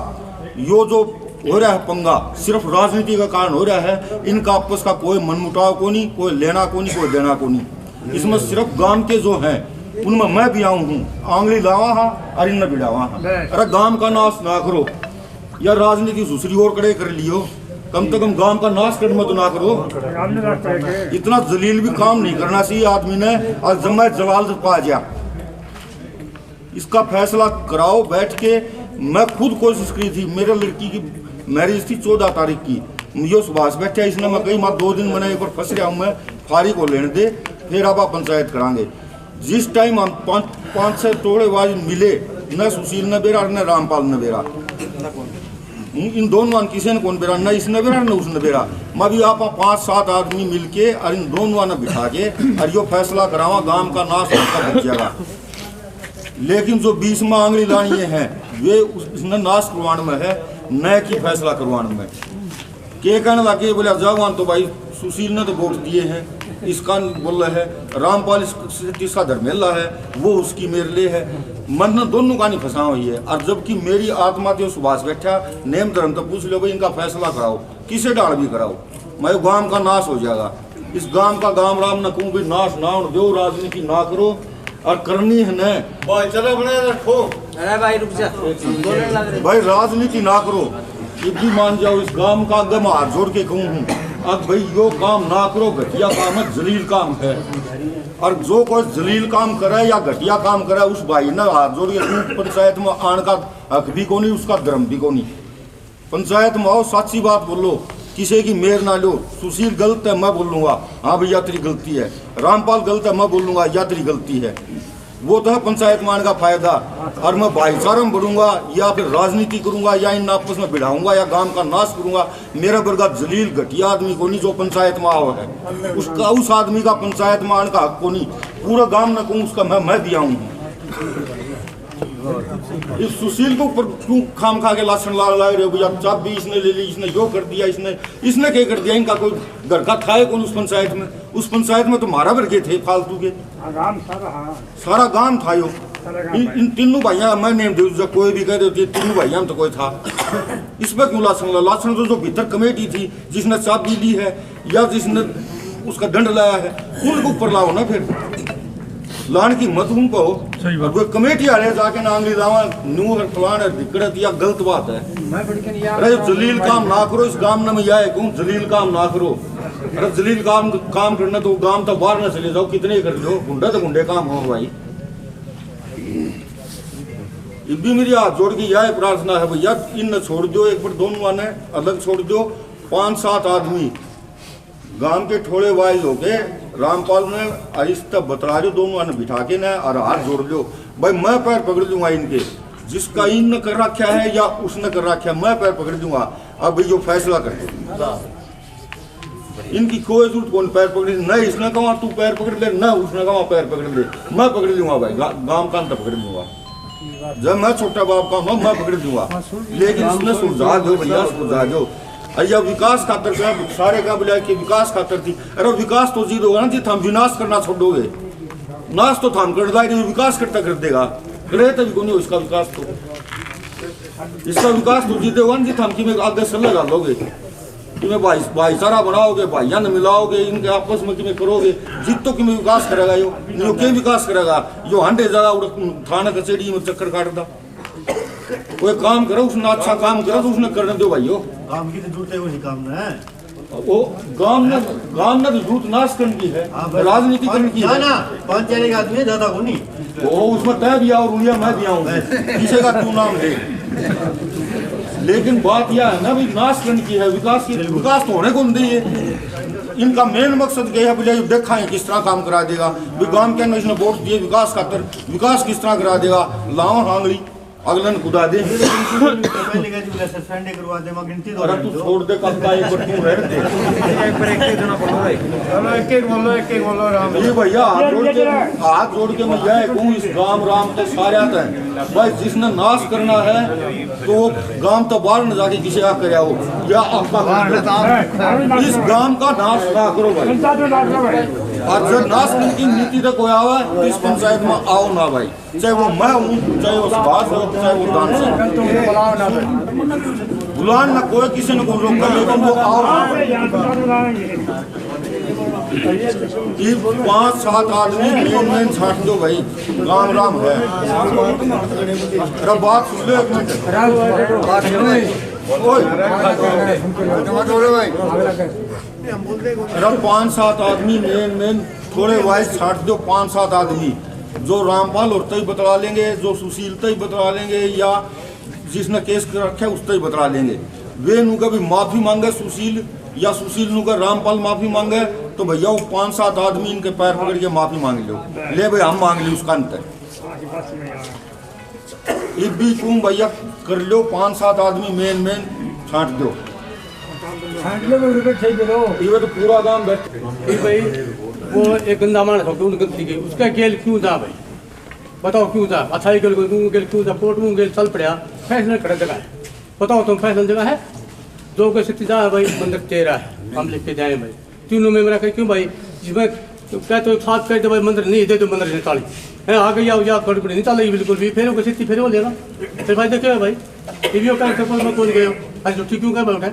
यो जो हो रहा है पंगा, सिर्फ राजनीति का कारण हो रहा है। इनका आपस का कोई मनमुटाव को नहीं, कोई लेना को नहीं, कोई देना को नहीं। इसमें सिर्फ गांव के जो हैं उनमें मैं भी आऊँ हूँ, आंगली लावा हाँ और इन बिड़ावा हाँ। अरे गांव का नाश ना करो या राजनीति दूसरी ओर कड़े कर लियो, कम से कम गांव का नाश कर मत ना करो। इतना जलील भी काम नहीं करना चाहिए आदमी ने। और जब मैं जलाल पा गया, इसका फैसला कराओ बैठ के। मैं खुद कोशिश की थी, मेरे लड़की की मैरिज थी 14 तारीख की, यो सुभाष बैठा इसने मैं कही माँ 2 दिन मैंने एक बार फंस रहा हूँ, मैं फारी को लेने दे फिर आप पंचायत करांगे। जिस टाइम हम 5-6 टोलेबाज मिले, न सुशील ने बेरा न रामपाल ने बेरा, इन दोनों किसी ने कौन बेरा, न इसने बेरा न उसने बेरा। मैं भी आप 5-7 आदमी मिलके और इन दोनों ने बिठा के और यो फैसला करावा गांव का नाश होकर बच जाएगा। लेकिन जो 20 में आंगली लानी है वे उसने नाश करवाने में है, न कि फैसला करवाने में। के कहने लगे बोले जवान तो भाई सुशील ने तो वोट दिए हैं, इसका बोल रहा है रामपाल इसका धर्मेला है, वो उसकी मेरे लिए है। मन ने दोनों का नहीं फंसा हुई है। और जबकि मेरी आत्मा तो सुभाष बैठा नेम धर्म तो पूछ लो भाई इनका फैसला कराओ, किसे डाल भी कराओ, मैं गांव का नाश हो जाएगा। इस गांव का गांव राम न कहूँ भी नाश ना हो, जो राजनीति ना करो और करनी है न भाई चलो बने रखो। अरे भाई रुक जा, बोलने लग रहे भाई राजनीति ना करो, ये भी मान जाओ। इस गांव का अगर मैं हाथ जोड़ के कहूँ हूँ अब भाई यो काम ना करो, घटिया काम है, जलील काम है। और जो कोई जलील काम करे या घटिया काम करे उस भाई ने हाथ जोड़ के पंचायत में आने का हक भी को नहीं, उसका धर्म भी को नहीं। पंचायत में आओ, सच्ची बात बोलो, किसी की मेर ना लो। सुशील गलत है मैं बोलूँगा हाँ भैया तेरी गलती है, रामपाल गलत है मैं बोलूँगा या तेरी गलती है। वो तो है पंचायत मान का फायदा। और मैं भाईचारा में बढ़ूंगा या फिर राजनीति करूंगा या इन आपस में भिड़ाऊंगा या गांव का नाश करूंगा। मेरा वर्गा जलील घटिया आदमी को नहीं जो पंचायत में आओ है, उसका उस आदमी का पंचायत में आने का हक को नहीं। पूरा गांव न कहूँ उसका मैं दिया हूँ। इस सुशील को ऊपर क्यों खाम खा के लाशन ला रहे हो भैया, चाबी इसने ले ली, इसने यो कर दिया, इसने क्या कर दिया। इनका कोई घर का था कौन उस पंचायत में? उस पंचायत में तो मारा भर के थे फालतू के, सारा गांव था यो। इन तीनों भाइया मैं नेम दे, कोई भी कह देती तीनों भाइया में तो कोई था। इस पर क्यों लाशन ला? लाशन तो जो भीतर कमेटी थी जिसने चाबी ली है या जिसने उसका दंड लाया है उनके ऊपर लाओ ना। फिर लान की मत उनको हो, कमेटी आ रहे जाके नांगली लावा नू फलान दिक्कत या गलत बात है। अरे जलील काम ना करो, इस गांव में यह है जलील काम ना करो। अरे जलील काम करना तो गांव तो बाहर ना चले जाओ, कितने कर लो, गुंडा तो गुंडे काम हो भाई। भी मेरी हाथ जोड़ के यह प्रार्थना है भैया इन छोड़ दो, एक बार दोनों ने अलग छोड़ दो। 5-7 आदमी गांव के ठोड़े वाइज हो गए, रामपाल ने आहिस्ता बता रहे दोनों ने बिठा के ना और हाथ जोड़ लो भाई। मैं पैर पकड़ लूंगा इनके, जिसका इन कर रखा है या उसने कर रखा है मैं पैर पकड़ दूंगा। अब भाई जो फैसला कर इनकी कोई जरूरत कौन पैर पकड़, न इसने कहा तू पैर पकड़ ले, न उसने कहा पैर पकड़ ले, मैं पकड़ लूंगा भाई। गांव का अंत पकड़ लूंगा, जब मैं छोटा बाप का हूँ मैं पकड़ दूंगा। लेकिन इसने सुलझा दो भैया, सुलझा दो। या विकास खातर सारे का बोला कि विकास खातर थी। अरे विकास तो जीत होगा ना जी, हम विनाश करना छोड़ोगे, नाश तो थाम कर देगा, विकास करता कर देगा। करे तो भी कौन हो इसका विकास, तो इसका विकास तो जीते होगा ना जी, हम कि में आगे से लगा लोगे कि में भाईचारा बनाओगे, भाइयों ने मिलाओगे, इनके आपस में कि में करोगे, जीत तो कि में विकास करेगा। यो क्या विकास करेगा? यो हंडे जगह थाना कचेरी में चक्कर काटता। कोई काम करो, उसने अच्छा काम करो तो उसने करने दो भाइयों। काम की तो जरूरत है, वही काम ना है वो गांव ने तो जरूरत नाश करने की है, राजनीति करने की है ना। 5-4 आदमी ज्यादा को नहीं, वो उसमें तय भी और उड़िया मैं भी आऊँ, किसी का क्यों नाम ले। लेकिन बात यह है ना भी नाश करने की है, विकास की विकास तो होने को नहीं है। इनका मेन मकसद क्या है बोले देखा है किस तरह काम करा देगा। गांव के अंदर इसने वोट दिए विकास खातर, विकास किस तरह करा देगा, लाओ हांगली अगलन खुदा दे पहले का जो सस्पेंड करवा दे, मैं गिनती अरे तू छोड़ दे कब का एक बार तू रह दे, एक बार एक जना बोलो रे, चलो एक बोलो राम। ये भैया हाथ जोड़ के मैं यह कहूँ इस गांव राम के सारे आते हैं भाई, जिसने नाश करना है तो गांव तो बाहर न जाके किसी का करे हो या आपका, इस गांव का नाश ना करो भाई। और जब दास की नीति तक कोई आवा इस पंचायत में आओ ना भाई, चाहे वो मैं हूँ, चाहे वो सुभाष हो, चाहे वो दान सिंह, बुलान ना कोई किसी ने कोई रोका, लेकिन वो आओ ना। ये 5-7 आदमी मेन छाट दो भाई, राम राम है। अरे बात सुन ले, अरे 5-7 आदमी मेन थोड़े वाइज छाट दो, 5-7 आदमी जो रामपाल और तय बतला लेंगे, जो सुशील तय बतला लेंगे, या जिसने केस रखे उस तय बतला लेंगे। वे नु कभी माफी मांगे सुशील, या सुशील नु का रामपाल माफी मांगे, तो भैया वो 5-7 आदमी इनके पैर पकड़ के माफी मांग लो, ले भाई हम मांग ली उसका अंतर। इस भी तुम भैया कर लो, 5-7 आदमी मेन छाट दो, ये तो पूरा काम बैठे भाई। वो एक गंदा मानस हो उन गलती की, उसका गेल क्यों था भाई, बताओ क्यों था? अच्छा ही गेल क्यों था? कोर्ट में गेल चल पड़ा, फैसला खड़ा जगह है, बताओ तुम फैसला जगह है? जो के स्थिति जा भाई बंदक तेरा है, हम लिख के जाए भाई। तीनों में मेरा कह क्यों भाई, जिसमें कहते हो साथ कहते भाई मंदिर नहीं दे तो मंदिर नहीं चाली है, आगे या गड़बड़ी नहीं चलेगी बिल्कुल भी, फिर वो स्थिति फिर वो लेना फिर भाई देखिए भाई ये भी मैं कौन गए आज छुट्टी क्यों कर बैठे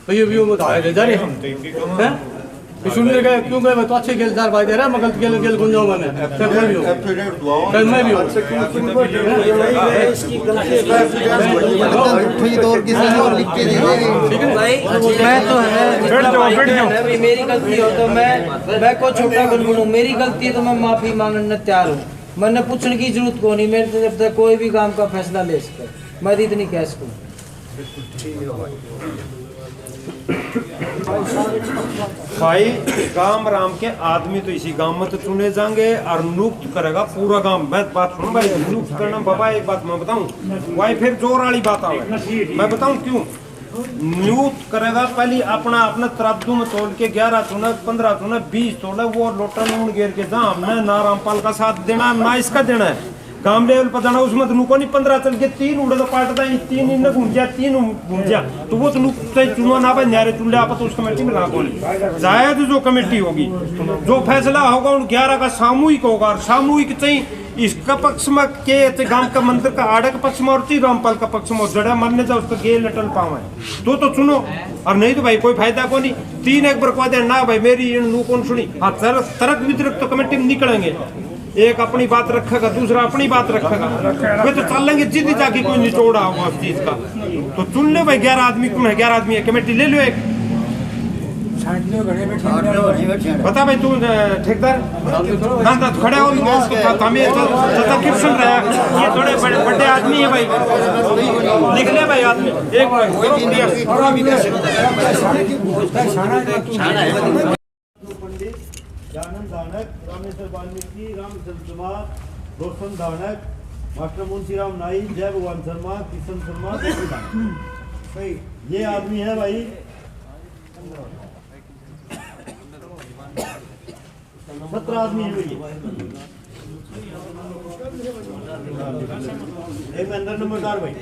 भैया भी वो जा रहे हैं सुनने गए क्यों गए? तो अच्छे गेल जार भाई दे रहा है, मगर गेल गेल गुन जाऊंगा मैं, फिर मैं भी हूँ, फिर मैं भी हूँ। मैं तो है मेरी गलती हो तो मैं को छोटा गुनगुनूं, मेरी गलती है तो मैं माफी मांगने तैयार हूँ। मैंने पूछने की जरूरत को नहीं, मेरे तरफ से कोई भी काम का फैसला ले सके, मैं इतनी कह सकूँ। भाई गांव राम के आदमी तो इसी गांव में तो चुने जाएंगे और नियुक्त करेगा पूरा गांव। मैं बात सुनो भाई, नियुक्त करना बाबा एक बात मैं बताऊं, भाई फिर जोर वाली बात आवे, मैं बताऊं क्यों नियुक्त करेगा? पहले अपना तराजू में तोल के 11 चुना 15 चुना 20 तोड़ा, वो लोटा नून घेर के जा, हमने ना रामपाल का साथ देना ना इसका देना है, काम लेवल पर जाना। उसमें तो नुको नहीं 15 चल के 3 उड़े तो पाटता है, 3 इन घूम जा 3 घूम जा, तो वो तो चुना ना पे न्यारे चुन ले आप तो उस कमेटी में लागू नहीं जाए। तो जो कमेटी होगी जो फैसला होगा उन 11 का सामूहिक होगा, और सामूहिक चाहिए इसका पक्ष में के गांव का मंदिर का आड़े का पक्ष में और रामपाल का पक्ष में जड़ा मरने जा उसका गेल लटल पावे तो चुनो, और नहीं तो भाई कोई फायदा को नहीं। 3 एक बार कह दे ना भाई मेरी नू कौन सुनी, हाँ तरक वितरक तो कमेटी में निकलेंगे, एक अपनी बात रखेगा दूसरा अपनी बात रखेगा, वे तो चलेंगे जिद्दी जाके कोई निचोड़ा होगा उस चीज का। तो चुन ले भाई 11 आदमी कौन है, 11 आदमी है, कमेटी ले लो एक। बता भाई तू ठेकेदार ना खड़े हो हमें सुन रहा है, ये थोड़े बड़े आदमी है भाई, लिख ले भाई आदमी एक जानन दानक, रामेश्वर वाल्मीकि, रामचंद्र कुमार, रोशन दानक, मास्टर मुंशीराम नाई, जय भगवान शर्मा, किशन शर्मा, सही ये आदमी है भाई। 17 आदमी है भाई, एक अंदर नंबरदार भाई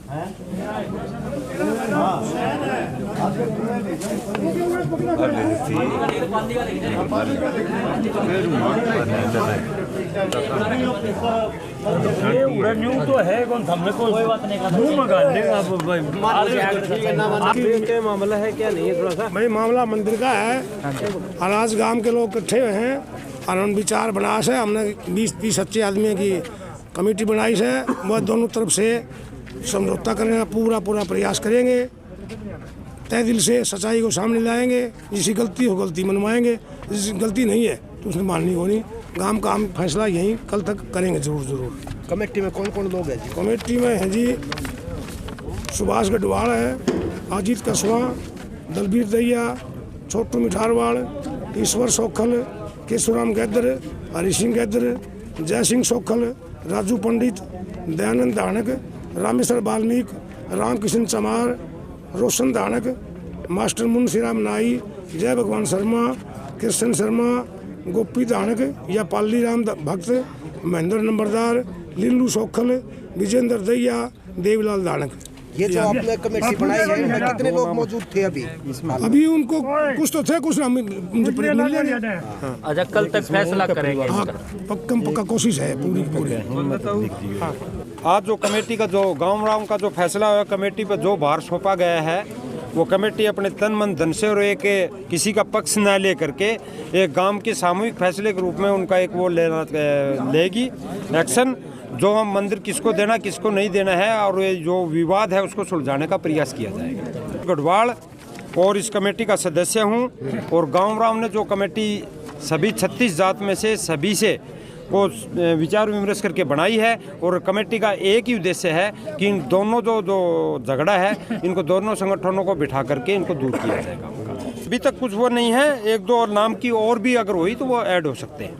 हाँ तो है कौन हमने कोई बात नहीं मामला है क्या नहीं है थोड़ा सा भाई? मामला मंदिर का है और आज गांव के लोग इकट्ठे हुए हैं और उन विचार बना से हमने 20-30 अच्छे आदमियों की कमेटी बनाई है। वह दोनों तरफ से समझौता करने का पूरा प्रयास करेंगे, तय दिल से सच्चाई को सामने लाएंगे, जिसकी गलती हो गलती मनवाएंगे, जिसकी गलती नहीं है तो उसने माननी होनी। गांव का हम फैसला यहीं कल तक करेंगे जरूर। कमेटी में कौन कौन लोग हैं जी? कमेटी में है जी सुभाष गढ़वाल है, अजीत कसवा, दलबीर दैया, छोटू मिठारवाड़, ईश्वर सोखल, केशुराम गैदर, हरि सिंह गैदर, जय सिंह सोखल, राजू पंडित, दयानंद दानक, रामेश्वर वाल्मीकि, रामकिशन चमार, रोशन दानक, मास्टर मुंशीराम नाई, जय भगवान शर्मा, कृष्ण शर्मा, गोपी दानक या पाली राम भक्त, महेंद्र नंबरदार, लिल्लू सोखल, विजेंद्र दैया, देवलाल दानक। ये जो आपने कमेटी बनाई है इनमें कितने लोग मौजूद थे अभी? अभी उनको कुछ तो थे, कुछ ना मुझे मिल जाएंगे। अच्छा, कल तक फैसला करेंगे। हाँ, पक्का कोशिश है पूरी। आज जो कमेटी का जो गांव का जो फैसला हुआ, कमेटी पर जो भार सौंपा गया है, वो कमेटी अपने तन मन धन से और एक किसी का पक्ष न ले करके एक गांव के सामूहिक फैसले के रूप में उनका एक वो लेगी एक्शन, जो हम मंदिर किसको देना किसको नहीं देना है, और ये जो विवाद है उसको सुलझाने का प्रयास किया जाएगा। गढ़वाल और इस कमेटी का सदस्य हूँ, और गांव ने जो कमेटी सभी 36 जात में से सभी से को विचार विमर्श करके बनाई है, और कमेटी का एक ही उद्देश्य है कि इन दोनों जो झगड़ा है इनको दोनों संगठनों को बिठा करके इनको दूर किया जाएगा। अभी तक कुछ वो नहीं है, एक दो और नाम की और भी अगर हुई तो वो ऐड हो सकते हैं।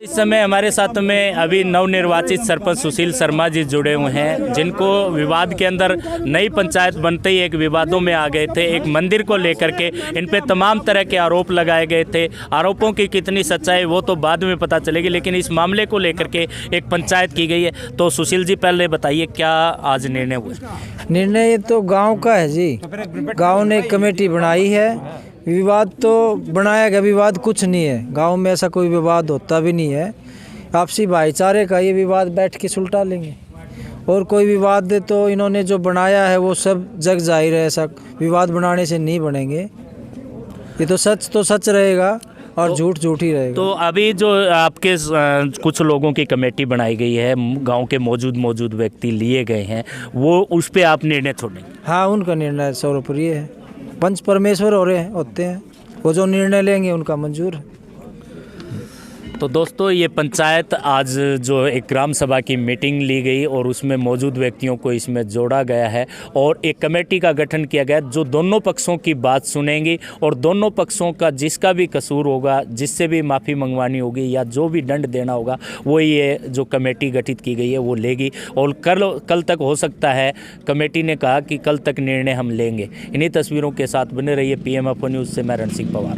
इस समय हमारे साथ में अभी नवनिर्वाचित सरपंच सुशील शर्मा जी जुड़े हुए हैं, जिनको विवाद के अंदर नई पंचायत बनते ही एक विवादों में आ गए थे। एक मंदिर को लेकर के इन पे तमाम तरह के आरोप लगाए गए थे। आरोपों की कितनी सच्चाई वो तो बाद में पता चलेगी, लेकिन इस मामले को लेकर के एक पंचायत की गई है। तो सुशील जी पहले बताइए क्या आज निर्णय हुआ? निर्णय तो गांव का है जी, गांव ने कमेटी बनाई है। विवाद तो बनाया गया, विवाद कुछ नहीं है, गांव में ऐसा कोई विवाद होता भी नहीं है। आपसी भाईचारे का ये विवाद बैठ के सुलटा लेंगे, और कोई विवाद तो इन्होंने जो बनाया है वो सब जग जाहिर है, ऐसा विवाद बनाने से नहीं बनेंगे। ये तो सच रहेगा और झूठ ही रहेगा। तो अभी जो आपके कुछ लोगों की कमेटी बनाई गई है, गांव के मौजूद व्यक्ति लिए गए हैं, वो उस पर आप निर्णय छोड़ेंगे? हाँ, उनका निर्णय सर्वोपरि है। पंच परमेश्वर होते हैं, वो जो निर्णय लेंगे उनका मंजूर है। तो दोस्तों, ये पंचायत आज जो एक ग्राम सभा की मीटिंग ली गई और उसमें मौजूद व्यक्तियों को इसमें जोड़ा गया है, और एक कमेटी का गठन किया गया जो दोनों पक्षों की बात सुनेंगी, और दोनों पक्षों का जिसका भी कसूर होगा, जिससे भी माफ़ी मंगवानी होगी या जो भी दंड देना होगा, वो ये जो कमेटी गठित की गई है वो लेगी। और कल तक हो सकता है, कमेटी ने कहा कि कल तक निर्णय हम लेंगे। इन्हीं तस्वीरों के साथ बने रहिए PMFO न्यूज़ से। मैं रणसिंह पवार।